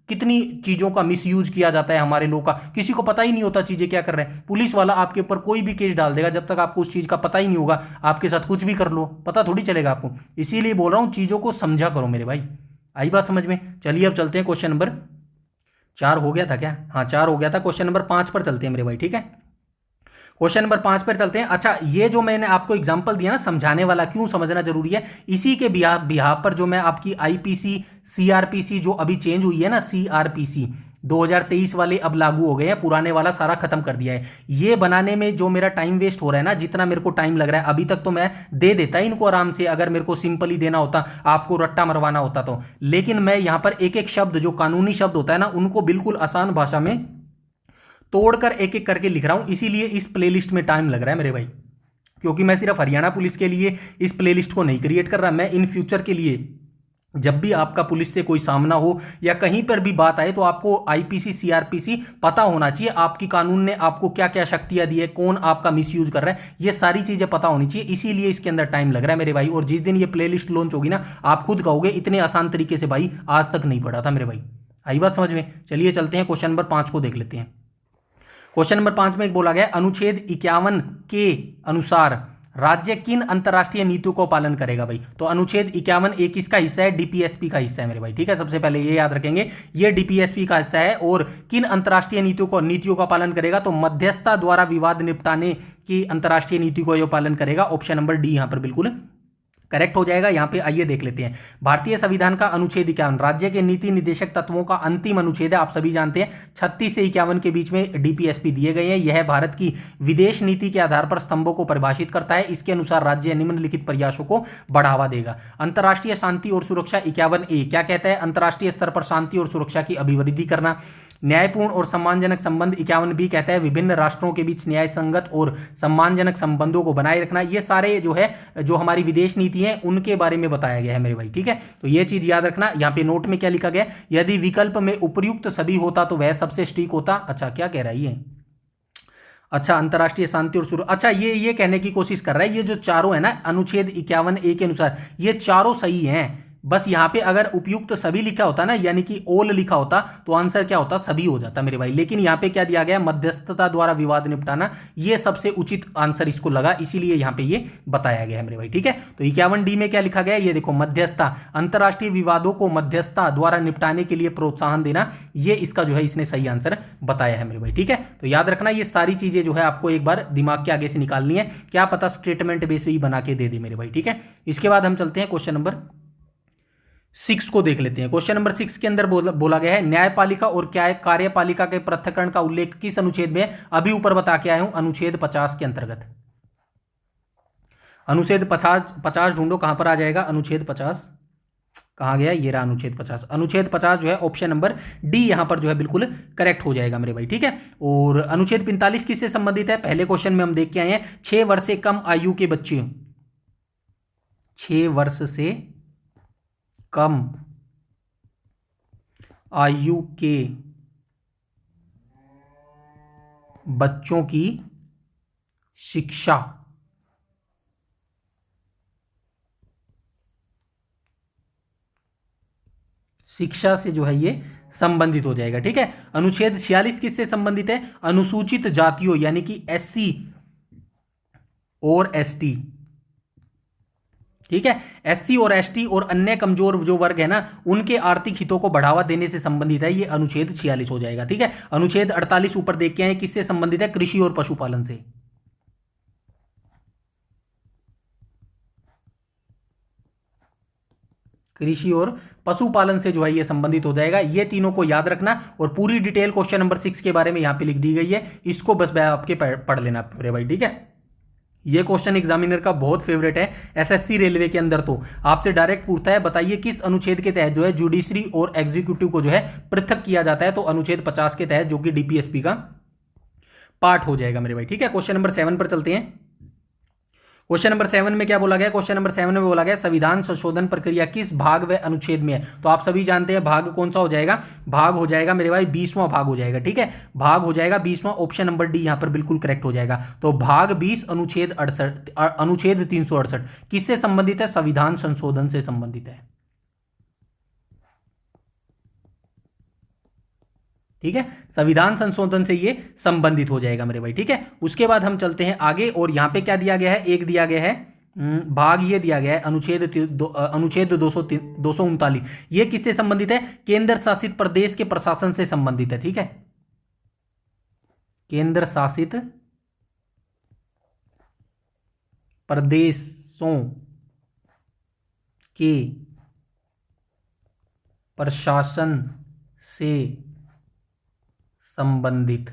कितनी चीजों का मिसयूज किया जाता है हमारे लोगों का, किसी को पता ही नहीं होता चीजें क्या कर रहे हैं। पुलिस वाला आपके ऊपर कोई भी केस डाल देगा, जब तक आपको उस चीज का पता ही नहीं होगा, आपके साथ कुछ भी कर लो, पता थोड़ी चलेगा आपको। इसीलिए बोल रहा हूं चीजों को समझा करो मेरे भाई। आई बात समझ में? चलिए अब चलते हैं क्वेश्चन नंबर 4 हो गया था क्या? हाँ 4 हो गया था। क्वेश्चन नंबर 5 पर चलते हैं मेरे भाई, ठीक है। क्वेश्चन नंबर 5 पर चलते हैं। अच्छा, ये जो मैंने आपको एग्जांपल दिया ना समझाने वाला, क्यों समझना जरूरी है, इसी के बिहाफ पर जो मैं आपकी आईपीसी सीआरपीसी जो अभी चेंज हुई है ना, सीआरपीसी 2023 वाले अब लागू हो गए हैं, पुराने वाला सारा खत्म कर दिया है। ये बनाने में जो मेरा टाइम वेस्ट हो रहा है ना, जितना मेरे को टाइम लग रहा है अभी तक, तो मैं दे देता इनको आराम से, अगर मेरे को सिंपली देना होता, आपको रट्टा मरवाना होता तो। लेकिन मैं यहां पर एक एक शब्द, जो कानूनी शब्द होता है ना, उनको बिल्कुल आसान भाषा में तोड़कर एक एक करके लिख रहा हूं। इसीलिए इस प्लेलिस्ट में टाइम लग रहा है मेरे भाई, क्योंकि मैं सिर्फ हरियाणा पुलिस के लिए इस प्लेलिस्ट को नहीं क्रिएट कर रहा, मैं इन फ्यूचर के लिए, जब भी आपका पुलिस से कोई सामना हो या कहीं पर भी बात आए, तो आपको आईपीसी सीआरपीसी पता होना चाहिए, आपकी कानून ने आपको क्या क्या शक्तियां दी है, कौन आपका मिसयूज कर रहा है, ये सारी चीजें पता होनी चाहिए। इसीलिए इसके अंदर टाइम लग रहा है मेरे भाई। और जिस दिन ये प्लेलिस्ट लॉन्च होगी ना, आप खुद कहोगे इतने आसान तरीके से भाई आज तक नहीं पढ़ा था मेरे भाई। आई बात समझ में? चलिए चलते हैं क्वेश्चन नंबर 5 को देख लेते हैं। क्वेश्चन नंबर 5 में एक बोला गया, अनुच्छेद 51 के अनुसार राज्य किन अंतर्राष्ट्रीय नीतियों को पालन करेगा भाई? तो अनुच्छेद 51 एक किसका हिस्सा है? डीपीएसपी का हिस्सा है मेरे भाई, ठीक है। सबसे पहले ये याद रखेंगे, ये डीपीएसपी का हिस्सा है। और किन अंतर्राष्ट्रीय नीतियों का पालन करेगा? तो मध्यस्थता द्वारा विवाद निपटाने की अंतर्राष्ट्रीय नीति को यह पालन करेगा। ऑप्शन नंबर डी यहां पर बिल्कुल करेक्ट हो जाएगा। यहां पे आइए देख लेते हैं। भारतीय संविधान का अनुच्छेद 51 राज्य के नीति निर्देशक तत्वों का अंतिम अनुच्छेद है। आप सभी जानते हैं 36 से 51 के बीच में डीपीएसपी दिए गए हैं। यह भारत की विदेश नीति के आधार पर स्तंभों को परिभाषित करता है। इसके अनुसार राज्य निम्नलिखित प्रयासों को बढ़ावा देगा। अंतर्राष्ट्रीय शांति और सुरक्षा 51A क्या कहता है? अंतर्राष्ट्रीय स्तर पर शांति और सुरक्षा की अभिवृद्धि करना। न्यायपूर्ण और सम्मानजनक संबंध 51B कहता है विभिन्न राष्ट्रों के बीच न्याय संगत और सम्मानजनक संबंधों को बनाए रखना। ये सारे जो है, जो हमारी विदेश नीति है उनके बारे में बताया गया है मेरे भाई, ठीक है। तो ये चीज याद रखना। यहाँ पे नोट में क्या लिखा गया? यदि विकल्प में उपर्युक्त सभी होता तो वह सबसे स्ट्रिक होता। अच्छा क्या कह रहा है ये? अच्छा, अंतर्राष्ट्रीय शांति और सुरक्षा, अच्छा ये कहने की कोशिश कर रहा है, ये जो चारों है ना अनुच्छेद 51A के अनुसार, ये चारों सही हैं। बस यहाँ पे अगर उपयुक्त सभी लिखा होता ना, यानी कि ऑल लिखा होता, तो आंसर क्या होता? सभी हो जाता मेरे भाई। लेकिन यहाँ पे क्या दिया गया? मध्यस्थता द्वारा विवाद निपटाना, ये सबसे उचित आंसर इसको लगा, इसीलिए यहाँ पे ये बताया गया है मेरे भाई, ठीक है। तो 51D में क्या लिखा गया? ये देखो, मध्यस्थता, अंतर्राष्ट्रीय विवादों को मध्यस्थता द्वारा निपटाने के लिए प्रोत्साहन देना, ये इसका जो है इसने सही आंसर बताया है मेरे भाई, ठीक है। तो याद रखना, ये सारी चीजें जो है आपको एक बार दिमाग के आगे से निकालनी है, क्या पता स्टेटमेंट बेस भी बना के दे दे मेरे भाई, ठीक है। इसके बाद हम चलते हैं क्वेश्चन नंबर 6 को देख लेते हैं। क्वेश्चन नंबर 6 के अंदर बोला गया है, न्यायपालिका और क्या कार्यपालिका के पृथक्करण का उल्लेख किस अनुच्छेद में? अभी ऊपर बता के आया हूं, अनुच्छेद 50 के अंतर्गत। अनुच्छेद 50 ढूंढो, कहां पर आ जाएगा अनुच्छेद 50, कहाँ गया, ये रहा अनुच्छेद 50। अनुच्छेद 50 जो है ऑप्शन नंबर डी यहां पर जो है बिल्कुल करेक्ट हो जाएगा मेरे भाई, ठीक है। और अनुच्छेद 45 किससे संबंधित है, पहले क्वेश्चन में हम देख के आए हैं, 6 वर्ष से कम आयु के बच्चे, 6 वर्ष से कम आयु के बच्चों की शिक्षा, शिक्षा से जो है ये संबंधित हो जाएगा, ठीक है। अनुच्छेद 46 किससे संबंधित है, अनुसूचित जातियों यानी कि एससी और एसटी, ठीक है। एससी और एसटी और अन्य कमजोर जो वर्ग है ना, उनके आर्थिक हितों को बढ़ावा देने से संबंधित है, ये अनुच्छेद 46 हो जाएगा, ठीक है। अनुच्छेद 48 ऊपर देख के आए, किससे संबंधित है, कृषि और पशुपालन से, कृषि और पशुपालन से जो है ये संबंधित हो जाएगा। ये तीनों को याद रखना और पूरी डिटेल क्वेश्चन नंबर 6 के बारे में यहां पे लिख दी गई है, इसको बस आपके पढ़ लेना मेरे भाई, ठीक है। ये क्वेश्चन एग्जामिनर का बहुत फेवरेट है, एसएससी रेलवे के अंदर तो आपसे डायरेक्ट पूछता है, बताइए किस अनुच्छेद के तहत जो है जुडिशरी और एग्जीक्यूटिव को जो है पृथक किया जाता है, तो अनुच्छेद 50 के तहत, जो कि डीपीएसपी का पार्ट हो जाएगा मेरे भाई, ठीक है। क्वेश्चन नंबर 7 पर चलते हैं। क्वेश्चन नंबर 7 में क्या बोला गया, क्वेश्चन नंबर 7 में बोला गया संविधान संशोधन प्रक्रिया किस भाग व अनुच्छेद में है, तो आप सभी जानते हैं भाग कौन सा हो जाएगा, भाग हो जाएगा मेरे भाई 20वां भाग हो जाएगा, ठीक है। भाग हो जाएगा 20वां, ऑप्शन नंबर डी यहां पर बिल्कुल करेक्ट हो जाएगा। तो भाग 20 अनुच्छेद 68, अनुच्छेद 368 किससे संबंधित है, संविधान संशोधन से संबंधित है, ठीक है। संविधान संशोधन से ये संबंधित हो जाएगा मेरे भाई, ठीक है। उसके बाद हम चलते हैं आगे, और यहां पे क्या दिया गया है, एक दिया गया है भाग, ये दिया गया है अनुच्छेद 239, ये किससे संबंधित है, केंद्र शासित प्रदेश के प्रशासन से संबंधित है, ठीक है। केंद्र शासित प्रदेशों के प्रशासन से संबंधित।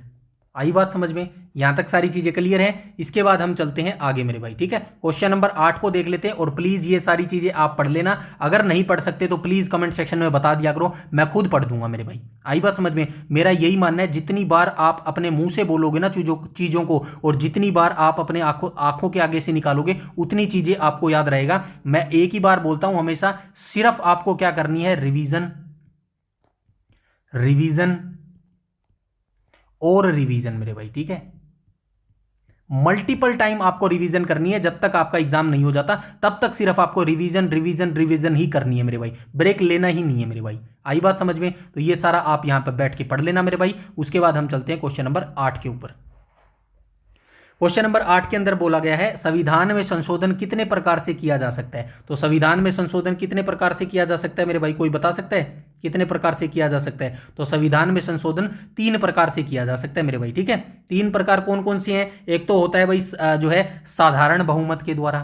आई बात समझ में, यहां तक सारी चीजें क्लियर हैं। इसके बाद हम चलते हैं आगे मेरे भाई, ठीक है। क्वेश्चन नंबर 8 को देख लेते हैं, और प्लीज ये सारी चीजें आप पढ़ लेना, अगर नहीं पढ़ सकते तो प्लीज कमेंट सेक्शन में बता दिया करो, मैं खुद पढ़ दूंगा मेरे भाई। आई बात समझ में, मेरा यही मानना है, जितनी बार आप अपने मुंह से बोलोगे ना चीजों को, और जितनी बार आप अपने आंखों के आगे से निकालोगे, उतनी चीजें आपको याद रहेगा। मैं एक ही बार बोलता हूं हमेशा, सिर्फ आपको क्या करनी है, रिवीजन, रिवीजन और रिवीजन मेरे भाई, ठीक है। मल्टीपल टाइम आपको रिवीजन करनी है, जब तक आपका एग्जाम नहीं हो जाता तब तक सिर्फ आपको रिवीजन रिवीजन रिवीजन ही करनी है मेरे भाई, ब्रेक लेना ही नहीं है मेरे भाई। आई बात समझ में, तो ये सारा आप यहां पर बैठ के पढ़ लेना मेरे भाई। उसके बाद हम चलते हैं क्वेश्चन नंबर 8 के ऊपर। क्वेश्चन नंबर 8 के अंदर बोला गया है संविधान में संशोधन कितने प्रकार से किया जा सकता है, तो संविधान में संशोधन कितने प्रकार से किया जा सकता है मेरे भाई, कोई बता सकता है कितने प्रकार से किया जा सकता है, तो संविधान में संशोधन 3 प्रकार से किया जा सकता है मेरे भाई, ठीक है। 3 प्रकार कौन कौन से हैं, एक तो होता है भाई जो है साधारण बहुमत के द्वारा,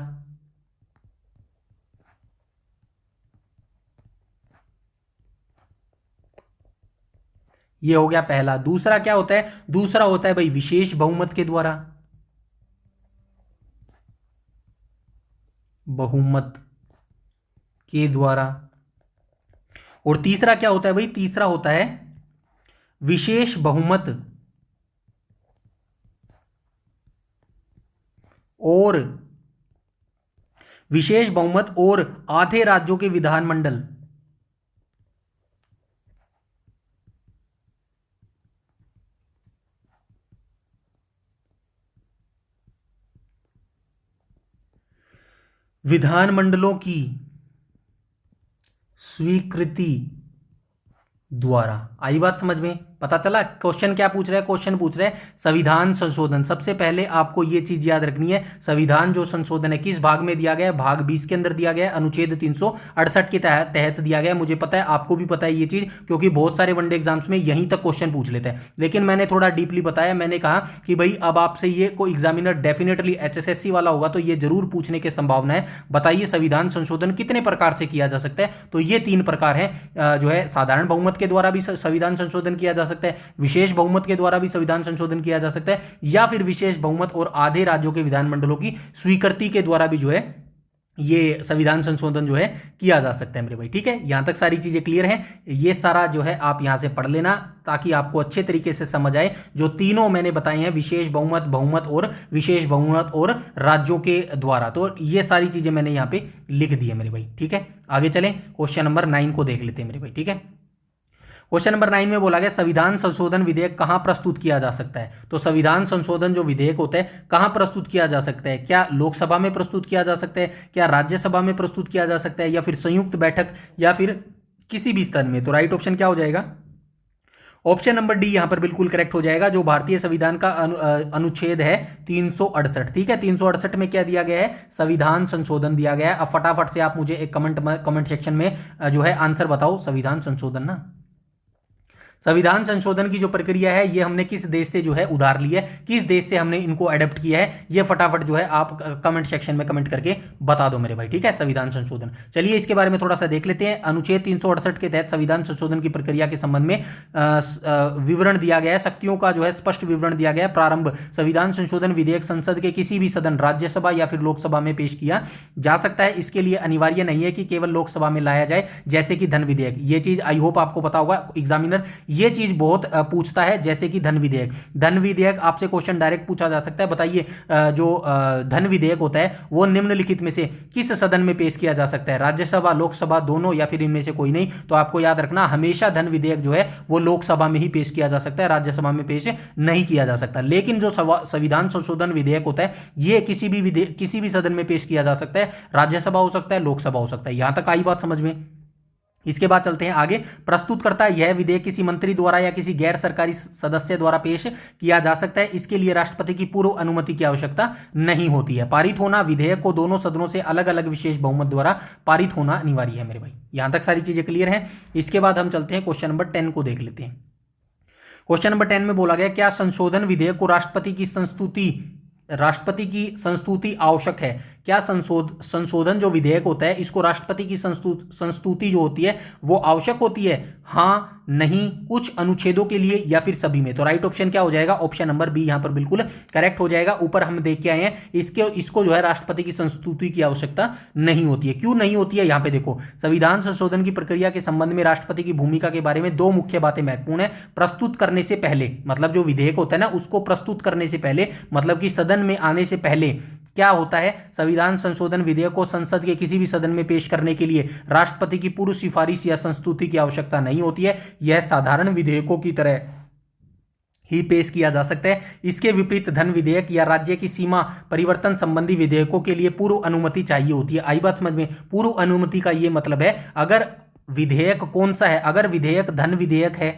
ये हो गया पहला। दूसरा क्या होता है, दूसरा होता है भाई विशेष बहुमत के द्वारा, बहुमत के द्वारा। और तीसरा क्या होता है भाई, तीसरा होता है विशेष बहुमत और विशेष बहुमत और आधे राज्यों के विधानमंडल, विधानमंडलों की स्वीकृति द्वारा। आई बात समझ में, पता चला क्वेश्चन क्या पूछ रहा है, क्वेश्चन पूछ रहा है संविधान संशोधन। सबसे पहले आपको यह चीज याद रखनी है, संविधान जो संशोधन है किस भाग में दिया गया है, भाग 20 के अंदर दिया गया है, अनुच्छेद 368 के तहत दिया गया है। मुझे पता है आपको भी पता है ये चीज, क्योंकि बहुत सारे वनडे एग्जाम्स में यहीं तक क्वेश्चन पूछ लेते हैं, लेकिन मैंने थोड़ा डीपली बताया। मैंने कहा कि भाई अब आपसे ये कोई एग्जामिनर डेफिनेटली एचएसएससी वाला होगा तो ये जरूर पूछने की संभावना है, बताइए संविधान संशोधन कितने प्रकार से किया जा सकता है, तो ये 3 प्रकार है। जो है साधारण बहुमत के द्वारा भी संविधान संशोधन किया जा सकता है, विशेष बहुमत के द्वारा भी संविधान संशोधन किया जा सकता है, या फिर विशेष बहुमत और आधे राज्यों के विधानमंडलों की स्वीकृति के द्वारा भी जो है ये संविधान संशोधन जो है किया जा सकता है मेरे भाई। ठीक है, यहां तक सारी चीजें क्लियर हैं। ये सारा जो है आप यहां से पढ़ लेना ताकि आपको अच्छे तरीके से समझ आए। जो तीनों मैंने बताए हैं, विशेष बहुमत, बहुमत और विशेष बहुमत और राज्यों के द्वारा, तो ये सारी चीजें मैंने यहां पे लिख दी है मेरे भाई। ठीक है, आगे चलें, क्वेश्चन नंबर 9 को देख लेते हैं मेरे भाई। ठीक है, क्वेश्चन नंबर 9 में बोला गया संविधान संशोधन विधेयक कहां प्रस्तुत किया जा सकता है। तो संविधान संशोधन जो विधेयक होता है कहां प्रस्तुत किया जा सकता है? क्या लोकसभा में प्रस्तुत किया जा सकता है, क्या राज्यसभा में प्रस्तुत किया जा सकता है, या फिर संयुक्त बैठक, या फिर किसी भी स्तर में? तो राइट ऑप्शन क्या हो जाएगा? ऑप्शन नंबर डी यहां पर बिल्कुल करेक्ट हो जाएगा। जो भारतीय संविधान का अनुच्छेद है 368। ठीक है, 368 में क्या दिया गया है? संविधान संशोधन दिया गया है। अब फटाफट से आप मुझे एक कमेंट सेक्शन में जो है आंसर बताओ। संविधान संशोधन ना, संविधान संशोधन की जो प्रक्रिया है ये हमने किस देश से जो है उधार ली है, किस देश से हमने इनको अडेप्ट किया है, ये फटाफट जो है आप कमेंट सेक्शन में कमेंट करके बता दो मेरे भाई। ठीक है, संविधान संशोधन, चलिए इसके बारे में थोड़ा सा देख लेते हैं। अनुच्छेद 368 के तहत संविधान संशोधन की प्रक्रिया के संबंध में विवरण दिया गया है, शक्तियों का जो है स्पष्ट विवरण दिया गया है। प्रारंभ, संविधान संशोधन विधेयक संसद के किसी भी सदन, राज्यसभा या फिर लोकसभा में पेश किया जा सकता है। इसके लिए अनिवार्य नहीं है कि केवल लोकसभा में लाया जाए, जैसे कि धन विधेयक। ये चीज आई होप आपको पता होगा, एग्जामिनर ये चीज बहुत पूछता है, जैसे कि धन विधेयक। धन विधेयक आपसे क्वेश्चन डायरेक्ट पूछा जा सकता है, बताइए जो धन विधेयक होता है वो निम्नलिखित में से किस सदन में पेश किया जा सकता है? राज्यसभा, लोकसभा, दोनों, या फिर इनमें से कोई नहीं? तो आपको याद रखना, हमेशा धन विधेयक जो है वो लोकसभा में ही पेश किया जा सकता है, राज्यसभा में पेश नहीं किया जा सकता। लेकिन जो संविधान संशोधन विधेयक होता है ये किसी भी सदन में पेश किया जा सकता है, राज्यसभा हो सकता है, लोकसभा हो सकता है। यहां तक आई बात समझ में? इसके बाद चलते हैं आगे। प्रस्तुतकर्ता, यह विधेयक किसी मंत्री द्वारा या किसी गैर सरकारी सदस्य द्वारा पेश किया जा सकता है। इसके लिए राष्ट्रपति की पूर्व अनुमति की आवश्यकता नहीं होती है। पारित होना, विधेयक को दोनों सदनों से अलग अलग विशेष बहुमत द्वारा पारित होना अनिवार्य है मेरे भाई। यहां तक सारी चीजें क्लियर हैं। इसके बाद हम चलते हैं क्वेश्चन नंबर 10 को देख लेते हैं। क्वेश्चन नंबर 10 में बोला गया, क्या संशोधन विधेयक को राष्ट्रपति की संस्तुति आवश्यक है? क्या संशोधन जो विधेयक होता है इसको राष्ट्रपति की संस्तुति जो होती है वो आवश्यक होती है? हाँ, नहीं, कुछ अनुच्छेदों के लिए, या फिर सभी में? तो राइट ऑप्शन क्या हो जाएगा? ऑप्शन नंबर बी यहां पर बिल्कुल करेक्ट हो जाएगा। ऊपर हम देख के आए हैं, इसको जो है राष्ट्रपति की संस्तुति की आवश्यकता नहीं होती है। क्यों नहीं होती है? यहां पे देखो, संविधान संशोधन की प्रक्रिया के संबंध में राष्ट्रपति की भूमिका के बारे में दो मुख्य बातें महत्वपूर्ण है। प्रस्तुत करने से पहले, मतलब जो विधेयक होता है ना उसको प्रस्तुत करने से पहले, मतलब कि सदन में आने से पहले क्या होता है? संविधान संशोधन विधेयक को संसद के किसी भी सदन में पेश करने के लिए राष्ट्रपति की पूर्व सिफारिश या संस्तुति की आवश्यकता नहीं होती है। यह साधारण विधेयकों की तरह ही पेश किया जा सकता है। इसके विपरीत धन विधेयक या राज्य की सीमा परिवर्तन संबंधी विधेयकों के लिए पूर्व अनुमति चाहिए होती है। आई बात समझ में? पूर्व अनुमति का यह मतलब है, अगर विधेयक कौन सा है, अगर विधेयक धन विधेयक है,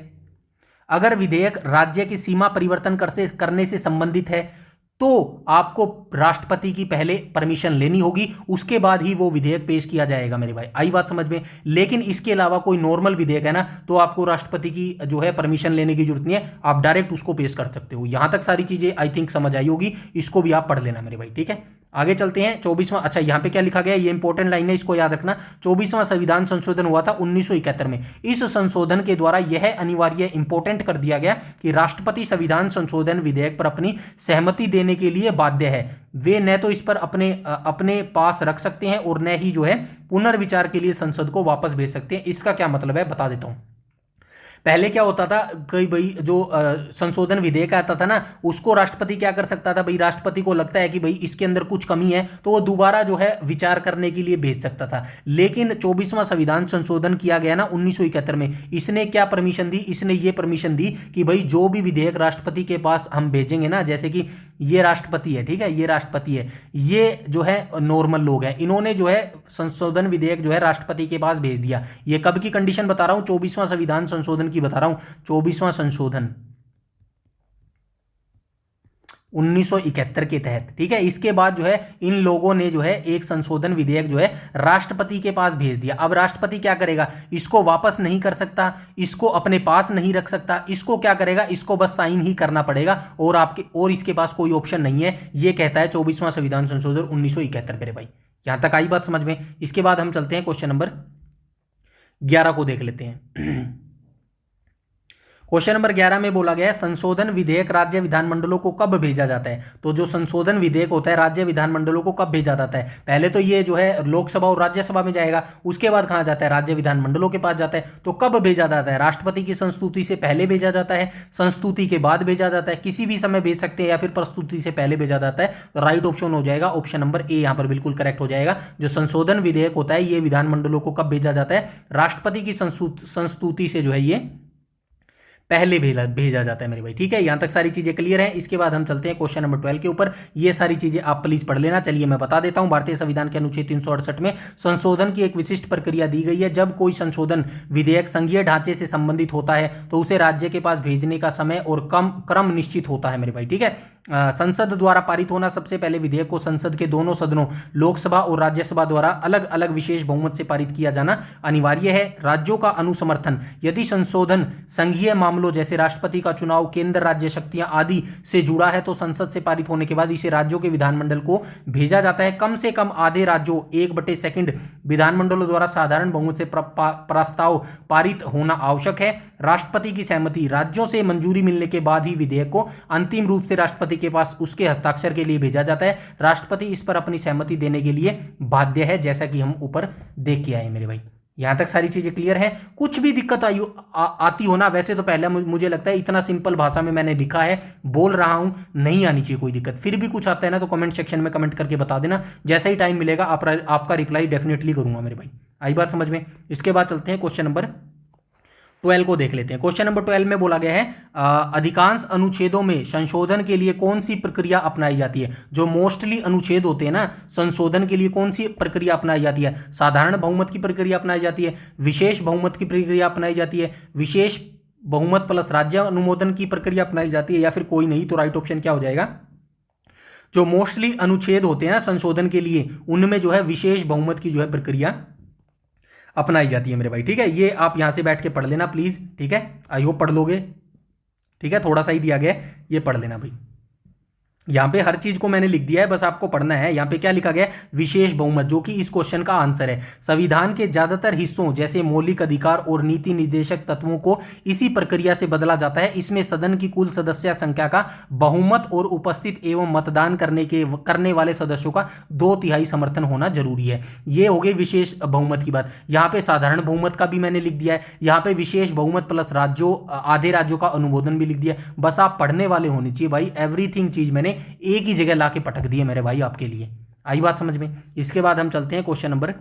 अगर विधेयक राज्य की सीमा परिवर्तन करने से संबंधित है, तो आपको राष्ट्रपति की पहले परमिशन लेनी होगी, उसके बाद ही वो विधेयक पेश किया जाएगा मेरे भाई। आई बात समझ में? लेकिन इसके अलावा कोई नॉर्मल विधेयक है ना, तो आपको राष्ट्रपति की जो है परमिशन लेने की जरूरत नहीं है, आप डायरेक्ट उसको पेश कर सकते हो। यहां तक सारी चीजें आई थिंक समझ आई होगी, इसको भी आप पढ़ लेना मेरे भाई। ठीक है, आगे चलते हैं। 24वां, अच्छा यहां पे क्या लिखा गया, ये इंपॉर्टेंट लाइन है, इसको याद रखना। 24वां संविधान संशोधन हुआ था 1971 में। इस संशोधन के द्वारा यह अनिवार्य, इंपॉर्टेंट कर दिया गया कि राष्ट्रपति संविधान संशोधन विधेयक पर अपनी सहमति देने के लिए बाध्य है। वे न तो इस पर अपने पास रख सकते हैं और न ही जो है पुनर्विचार के लिए संसद को वापस भेज सकते हैं। इसका क्या मतलब है बता देता हूं। पहले क्या होता था कि भाई जो संशोधन विधेयक आता था ना, उसको राष्ट्रपति क्या कर सकता था, भाई राष्ट्रपति को लगता है कि भाई इसके अंदर कुछ कमी है तो वो दोबारा जो है विचार करने के लिए भेज सकता था। लेकिन 24वां संविधान संशोधन किया गया ना 1971 में, इसने क्या परमिशन दी? इसने ये परमिशन दी कि भाई जो भी विधेयक राष्ट्रपति के पास हम भेजेंगे ना, जैसे कि ये राष्ट्रपति है, ठीक है, ये राष्ट्रपति है, ये जो है नॉर्मल लोग हैं, इन्होंने जो है संशोधन विधेयक जो है राष्ट्रपति के पास भेज दिया। ये कब की कंडीशन बता रहा हूं? 24वां संविधान संशोधन की बता रहा हूं। 24वां संशोधन 1971 के तहत, ठीक है। इसके बाद जो है इन लोगों ने जो है एक संशोधन विधेयक जो है राष्ट्रपति के पास भेज दिया। अब राष्ट्रपति क्या करेगा? इसको वापस नहीं कर सकता, इसको अपने पास नहीं रख सकता, इसको क्या करेगा? इसको बस साइन ही करना पड़ेगा और इसके पास कोई ऑप्शन नहीं है। ये कहता है 24वां संविधान संशोधन 1971 मेरे भाई। यहां तक आई बात समझ में? इसके बाद हम चलते हैं क्वेश्चन नंबर 11 को देख लेते हैं। क्वेश्चन नंबर 11 में बोला गया है संशोधन विधेयक राज्य विधानमंडलों को कब भेजा जाता है। तो जो संशोधन विधेयक होता है राज्य विधानमंडलों को कब भेजा जाता है, पहले तो ये जो है लोकसभा और राज्यसभा में जाएगा, उसके बाद कहाँ जाता है, राज्य विधानमंडलों के पास जाता है। तो कब भेजा जाता है, राष्ट्रपति की संस्तुति से पहले भेजा जाता है, संस्तुति के बाद भेजा जाता है, किसी भी समय भेज सकते हैं, या फिर प्रस्तुति से पहले भेजा जाता है। तो राइट ऑप्शन हो जाएगा ऑप्शन नंबर ए यहाँ पर बिल्कुल करेक्ट हो जाएगा। जो संशोधन विधेयक होता है ये विधानमंडलों को कब भेजा जाता है, राष्ट्रपति की संस्तुति से जो है ये पहले भेजा जाता है मेरे भाई। ठीक है, यहां तक सारी चीजें क्लियर हैं। इसके बाद हम चलते हैं क्वेश्चन नंबर 12 के ऊपर। ये सारी चीजें आप प्लीज पढ़ लेना। चलिए मैं बता देता हूं, भारतीय संविधान के अनुच्छेद 368 में संशोधन की एक विशिष्ट प्रक्रिया दी गई है। जब कोई संशोधन विधेयक संघीय ढांचे से संबंधित होता है तो उसे राज्य के पास भेजने का समय और क्रम निश्चित होता है मेरे भाई। ठीक है, संसद द्वारा पारित होना, सबसे पहले विधेयक को संसद के दोनों सदनों लोकसभा और राज्यसभा द्वारा अलग अलग विशेष बहुमत से पारित किया जाना अनिवार्य है। राज्यों का अनुसमर्थन, यदि संशोधन संघीय मामलों जैसे राष्ट्रपति का चुनाव, केंद्र राज्य शक्तियां आदि से जुड़ा है तो संसद से पारित होने के बाद इसे राज्यों के विधानमंडल को भेजा जाता है। कम से कम आधे राज्यों 1/2 विधानमंडलों द्वारा साधारण बहुमत से प्रस्ताव पारित होना आवश्यक है। राष्ट्रपति की सहमति, राज्यों से मंजूरी मिलने के बाद ही विधेयक को अंतिम रूप से राष्ट्रपति के पास उसके हस्ताक्षर के लिए भेजा जाता है। राष्ट्रपति इस पर अपनी सहमति देने के लिए बाध्य है, जैसा कि हम ऊपर देख के आए मेरे भाई। यहां तक सारी चीजें क्लियर है। कुछ भी दिक्कत आती हो ना, वैसे तो पहले मुझे लगता है इतना सिंपल भाषा में मैंने लिखा है, बोल रहा हूं, नहीं आनी चाहिए कोई दिक्कत। फिर भी कुछ आता है ना तो कमेंट सेक्शन में कमेंट करके बता देना, जैसा ही टाइम मिलेगा आपका रिप्लाई डेफिनेटली करूंगा मेरे भाई। आई बात समझ में। इसके बाद चलते हैं क्वेश्चन नंबर 12 को देख लेते हैं। क्वेश्चन नंबर 12 में बोला गया है अधिकांश अनुच्छेदों में संशोधन के लिए कौन सी प्रक्रिया अपनाई जाती है। जो मोस्टली अनुच्छेद होते हैं ना, संशोधन के लिए कौन सी प्रक्रिया अपनाई जाती है, साधारण बहुमत की प्रक्रिया अपनाई जाती है, विशेष बहुमत की प्रक्रिया अपनाई जाती है, विशेष बहुमत प्लस राज्य अनुमोदन की प्रक्रिया अपनाई जाती है, या फिर कोई नहीं। तो राइट ऑप्शन क्या हो जाएगा, जो मोस्टली अनुच्छेद होते हैं ना संशोधन के लिए, उनमें जो है विशेष बहुमत की जो है प्रक्रिया अपनाई जाती है मेरे भाई। ठीक है, ये आप यहां से बैठ के पढ़ लेना प्लीज। ठीक है, आई होप पढ़ लोगे। ठीक है, थोड़ा सा ही दिया गया है, ये पढ़ लेना भाई। यहां पे हर चीज को मैंने लिख दिया है, बस आपको पढ़ना है। यहां पे क्या लिखा गया है, विशेष बहुमत, जो कि इस क्वेश्चन का आंसर है। संविधान के ज्यादातर हिस्सों जैसे मौलिक अधिकार और नीति निर्देशक तत्वों को इसी प्रक्रिया से बदला जाता है। इसमें सदन की कुल सदस्य संख्या का बहुमत और उपस्थित एवं मतदान करने वाले सदस्यों का 2/3 समर्थन होना जरूरी है। ये हो गई विशेष बहुमत की बात। यहाँ पे साधारण बहुमत का भी मैंने लिख दिया है, यहाँ पे विशेष बहुमत प्लस आधे राज्यों का अनुमोदन भी लिख दिया। बस आप पढ़ने वाले होने चाहिए भाई। एवरीथिंग चीज मैंने एक ही जगह लाके पटक दिए मेरे भाई आपके लिए। आई बात समझ में। इसके बाद हम चलते हैं क्वेश्चन नंबर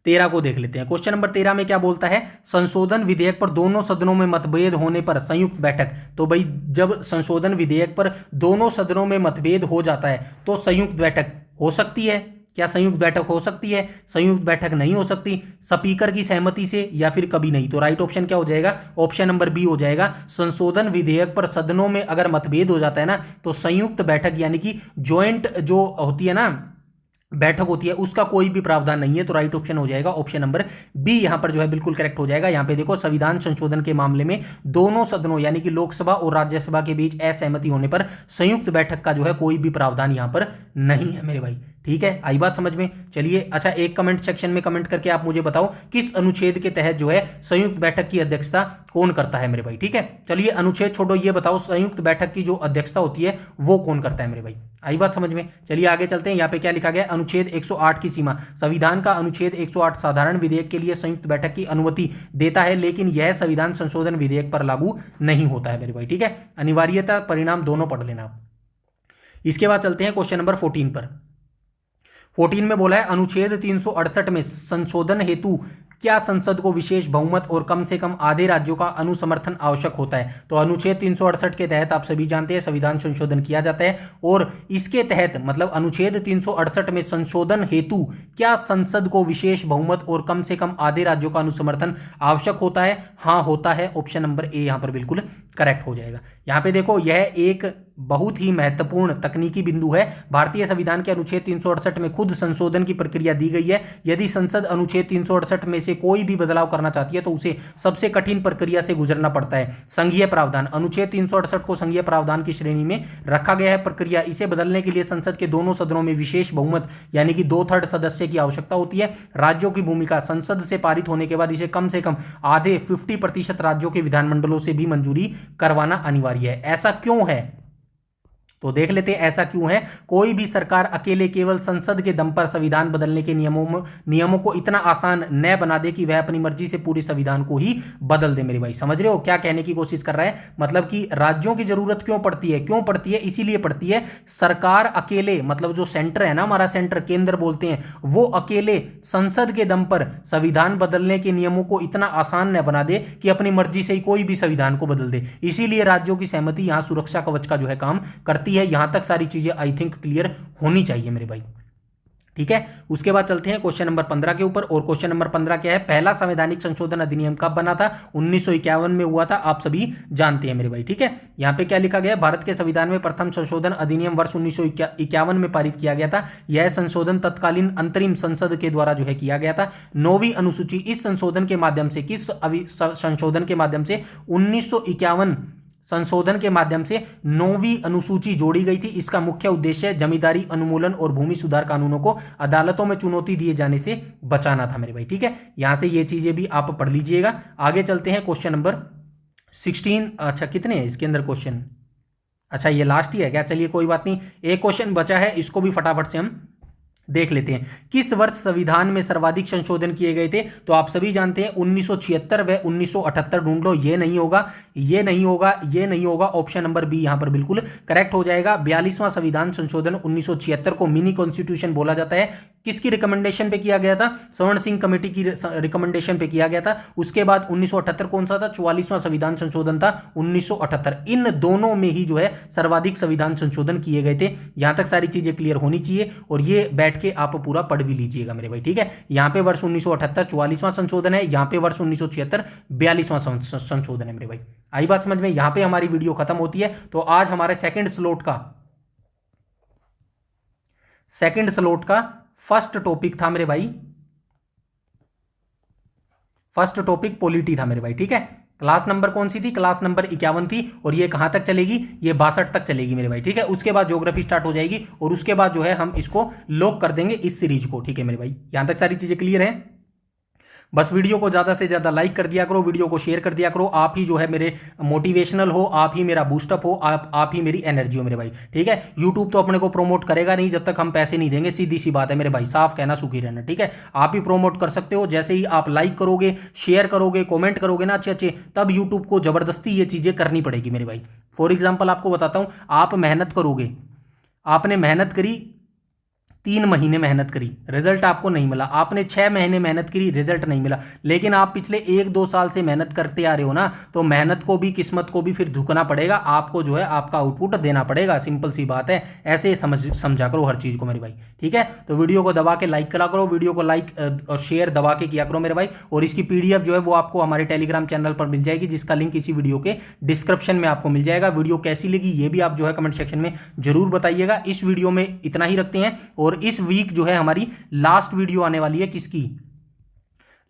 13 को देख लेते हैं। क्वेश्चन नंबर 13 में क्या बोलता है, संशोधन विधेयक पर दोनों सदनों में मतभेद होने पर संयुक्त बैठक। तो भाई जब संशोधन विधेयक पर दोनों सदनों में मतभेद हो जाता है तो संयुक्त बैठक हो सकती है। क्या संयुक्त बैठक हो सकती है, संयुक्त बैठक नहीं हो सकती, स्पीकर की सहमति से या फिर कभी नहीं। तो राइट ऑप्शन क्या हो जाएगा, ऑप्शन नंबर बी हो जाएगा। संशोधन विधेयक पर सदनों में अगर मतभेद हो जाता है ना तो संयुक्त बैठक यानी कि ज्वाइंट जो होती है ना बैठक होती है, उसका कोई भी प्रावधान नहीं है। तो राइट ऑप्शन हो जाएगा ऑप्शन नंबर बी यहां पर जो है बिल्कुल करेक्ट हो जाएगा। यहां पे देखो, संविधान संशोधन के मामले में दोनों सदनों यानी कि लोकसभा और राज्यसभा के बीच असहमति होने पर संयुक्त बैठक का जो है कोई भी प्रावधान यहां पर नहीं है मेरे भाई। ठीक है, आई बात समझ में। चलिए, अच्छा एक कमेंट सेक्शन में कमेंट करके आप मुझे बताओ किस अनुच्छेद के तहत जो है संयुक्त बैठक की अध्यक्षता कौन करता है मेरे भाई। ठीक है, चलिए अनुच्छेद छोड़ो, ये बताओ संयुक्त बैठक की जो अध्यक्षता होती है वो कौन करता है मेरे भाई। आई बात समझ में। चलिए आगे चलते हैं। यहाँ पे क्या लिखा गया, अनुच्छेद 108 की सीमा। संविधान का अनुच्छेद 108 साधारण विधेयक के लिए संयुक्त बैठक की अनुमति देता है, लेकिन यह संविधान संशोधन विधेयक पर लागू नहीं होता है मेरे भाई। ठीक है, अनिवार्यता परिणाम दोनों पढ़ लेना। इसके बाद चलते हैं क्वेश्चन नंबर 14 पर। 14 में बोला है अनुच्छेद 368 में संशोधन हेतु क्या संसद को विशेष बहुमत और कम से कम आधे राज्यों का अनुसमर्थन आवश्यक होता है। तो अनुच्छेद 368 के तहत आप सभी जानते हैं संविधान संशोधन किया जाता है, और इसके तहत मतलब अनुच्छेद 368 में संशोधन हेतु क्या संसद को विशेष बहुमत और कम से कम आधे राज्यों का अनुसमर्थन आवश्यक होता है। हाँ होता है, ऑप्शन नंबर ए यहाँ पर बिल्कुल करेक्ट हो जाएगा। यहाँ पे देखो, यह एक बहुत ही महत्वपूर्ण तकनीकी बिंदु है। भारतीय संविधान के अनुच्छेद 368 में खुद संशोधन की प्रक्रिया दी गई है। यदि संसद अनुच्छेद 368 में से कोई भी बदलाव करना चाहती है तो उसे सबसे कठिन प्रक्रिया से गुजरना पड़ता है। संघीय प्रावधान, अनुच्छेद 368 को संघीय प्रावधान की श्रेणी में रखा गया है। प्रक्रिया, इसे बदलने के लिए संसद के दोनों सदनों में विशेष बहुमत यानी कि 2/3 सदस्य की आवश्यकता होती है। राज्यों की भूमिका, संसद से पारित होने के बाद इसे कम से कम आधे 50% राज्यों के विधानमंडलों से भी मंजूरी करवाना अनिवार्य है। ऐसा क्यों है तो देख लेते हैं ऐसा क्यों है। कोई भी सरकार अकेले केवल संसद के दम पर संविधान बदलने के नियमों को इतना आसान न बना दे कि वह अपनी मर्जी से पूरे संविधान को ही बदल दे। मेरे भाई समझ रहे हो क्या कहने की कोशिश कर रहा है, मतलब कि राज्यों की जरूरत क्यों पड़ती है, क्यों पड़ती है, इसीलिए पड़ती है सरकार अकेले, मतलब जो सेंटर है ना, हमारा सेंटर, केंद्र बोलते हैं, वो अकेले संसद के दम पर संविधान बदलने के नियमों को इतना आसान न बना दे कि अपनी मर्जी से ही कोई भी संविधान को बदल दे। इसीलिए राज्यों की सहमति यहां सुरक्षा कवच का जो है काम करती है। यहां तक सारी चीजें आई थिंक क्लियर होनी चाहिए मेरे भाई, ठीक है। उसके बाद चलते हैं क्वेश्चन नंबर 15 के ऊपर। और क्वेश्चन नंबर 15 क्या है, पहला संवैधानिक संशोधन अधिनियम कब बना था? 1951 में हुआ था, आप सभी जानते हैं मेरे भाई, ठीक है। यहां पे क्या लिखा गया है, भारत के संविधान में प्रथम संशोधन अधिनियम वर्ष 1951 में पारित किया गया था। यह संशोधन तत्कालीन अंतरिम संसद के द्वारा जो है किया गया था। 9वीं अनुसूची, इस संशोधन के माध्यम से, किस संशोधन के माध्यम से, 1951 संशोधन के माध्यम से 9वीं अनुसूची जोड़ी गई थी। इसका मुख्य उद्देश्य जमींदारी अनुमूलन और भूमि सुधार कानूनों को अदालतों में चुनौती दिए जाने से बचाना था मेरे भाई, ठीक है। यहां से ये चीजें भी आप पढ़ लीजिएगा। आगे चलते हैं क्वेश्चन नंबर 16। अच्छा कितने हैं इसके अंदर क्वेश्चन? अच्छा ये लास्ट ही है क्या? चलिए कोई बात नहीं, एक क्वेश्चन बचा है, इसको भी फटाफट से हम देख लेते हैं। किस वर्ष संविधान में सर्वाधिक संशोधन किए गए थे? तो आप सभी जानते हैं 1976 व 1978। ढूंढ लो, ये नहीं होगा, ये नहीं होगा, ये नहीं होगा। ऑप्शन नंबर बी यहां पर बिल्कुल करेक्ट हो जाएगा। 42वां संविधान संशोधन 1976 को मिनी कॉन्स्टिट्यूशन बोला जाता है। किसकी रिकमेंडेशन पे किया गया था? स्वर्ण सिंह कमेटी की रिकमेंडेशन पे किया गया था। उसके बाद 1978 कौन सा था? 44वां संविधान संशोधन था 1978। इन दोनों में ही जो है सर्वाधिक संविधान संशोधन किए गए थे। यहां तक सारी चीजें क्लियर होनी चाहिए और ये बैठ के आप पूरा पढ़ भी लीजिएगा मेरे भाई, ठीक है। यहां पे वर्ष 1978 44वां संशोधन है, यहां पे वर्ष 1976 42वां संशोधन है मेरे भाई। आई बात समझ में? यहां पे हमारी वीडियो खत्म होती है। तो आज हमारे सेकंड स्लॉट का फर्स्ट टॉपिक था मेरे भाई, फर्स्ट टॉपिक पॉलिटी था मेरे भाई, ठीक है। क्लास नंबर कौन सी थी? क्लास नंबर 51 थी। और ये कहां तक चलेगी? ये 62 तक चलेगी मेरे भाई, ठीक है। उसके बाद ज्योग्राफी स्टार्ट हो जाएगी और उसके बाद जो है हम इसको लॉक कर देंगे इस सीरीज को, ठीक है मेरे भाई। यहां तक सारी चीजें क्लियर है। बस वीडियो को ज़्यादा से ज़्यादा लाइक कर दिया करो, वीडियो को शेयर कर दिया करो। आप ही जो है मेरे मोटिवेशनल हो, आप ही मेरा बूस्टअप हो, आप ही मेरी एनर्जी हो मेरे भाई, ठीक है। यूट्यूब तो अपने को प्रोमोट करेगा नहीं जब तक हम पैसे नहीं देंगे, सीधी सी बात है मेरे भाई, साफ कहना सुखी रहना, ठीक है। आप ही प्रोमोट कर सकते हो, जैसे ही आप लाइक करोगे, शेयर करोगे, कॉमेंट करोगे ना अच्छे अच्छे, तब यूट्यूब को जबरदस्ती ये चीज़ें करनी पड़ेगी मेरे भाई। फॉर एग्जाम्पल आपको बताता हूँ, आप मेहनत करोगे, आपने मेहनत करी, 3 महीने मेहनत करी, रिजल्ट आपको नहीं मिला। आपने 6 महीने मेहनत करी, रिजल्ट नहीं मिला। लेकिन आप पिछले 1-2 साल से मेहनत करते आ रहे हो ना, तो मेहनत को भी, किस्मत को भी फिर झुकना पड़ेगा। आपको जो है आपका आउटपुट देना पड़ेगा, सिंपल सी बात है। ऐसे समझा करो हर चीज़ को मेरे भाई, ठीक है। तो वीडियो को दबा के लाइक करा करो, वीडियो को लाइक और शेयर दबा के किया करो मेरे भाई। और इसकी PDF जो है वो आपको हमारे टेलीग्राम चैनल पर मिल जाएगी, जिसका लिंक इसी वीडियो के डिस्क्रिप्शन में आपको मिल जाएगा। वीडियो कैसी लगी ये भी आप जो है कमेंट सेक्शन में जरूर बताइएगा। इस वीडियो में इतना ही रखते हैं। और इस वीक जो है हमारी लास्ट वीडियो आने वाली है, किसकी?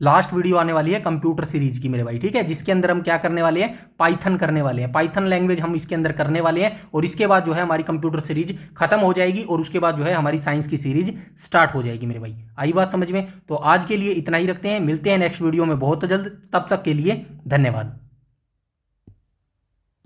लास्ट वीडियो आने वाली है कंप्यूटर सीरीज की मेरे भाई, ठीक है। जिसके अंदर हम क्या करने वाले हैं? पाइथन करने वाले हैं। पाइथन लैंग्वेज हम इसके अंदर करने वाले हैं। और इसके बाद जो है हमारी कंप्यूटर सीरीज खत्म हो जाएगी और उसके बाद जो है हमारी साइंस की सीरीज स्टार्ट हो जाएगी मेरे भाई। आई बात समझ में? तो आज के लिए इतना ही रखते हैं, मिलते हैं नेक्स्ट वीडियो में बहुत जल्द। तब तक के लिए धन्यवाद।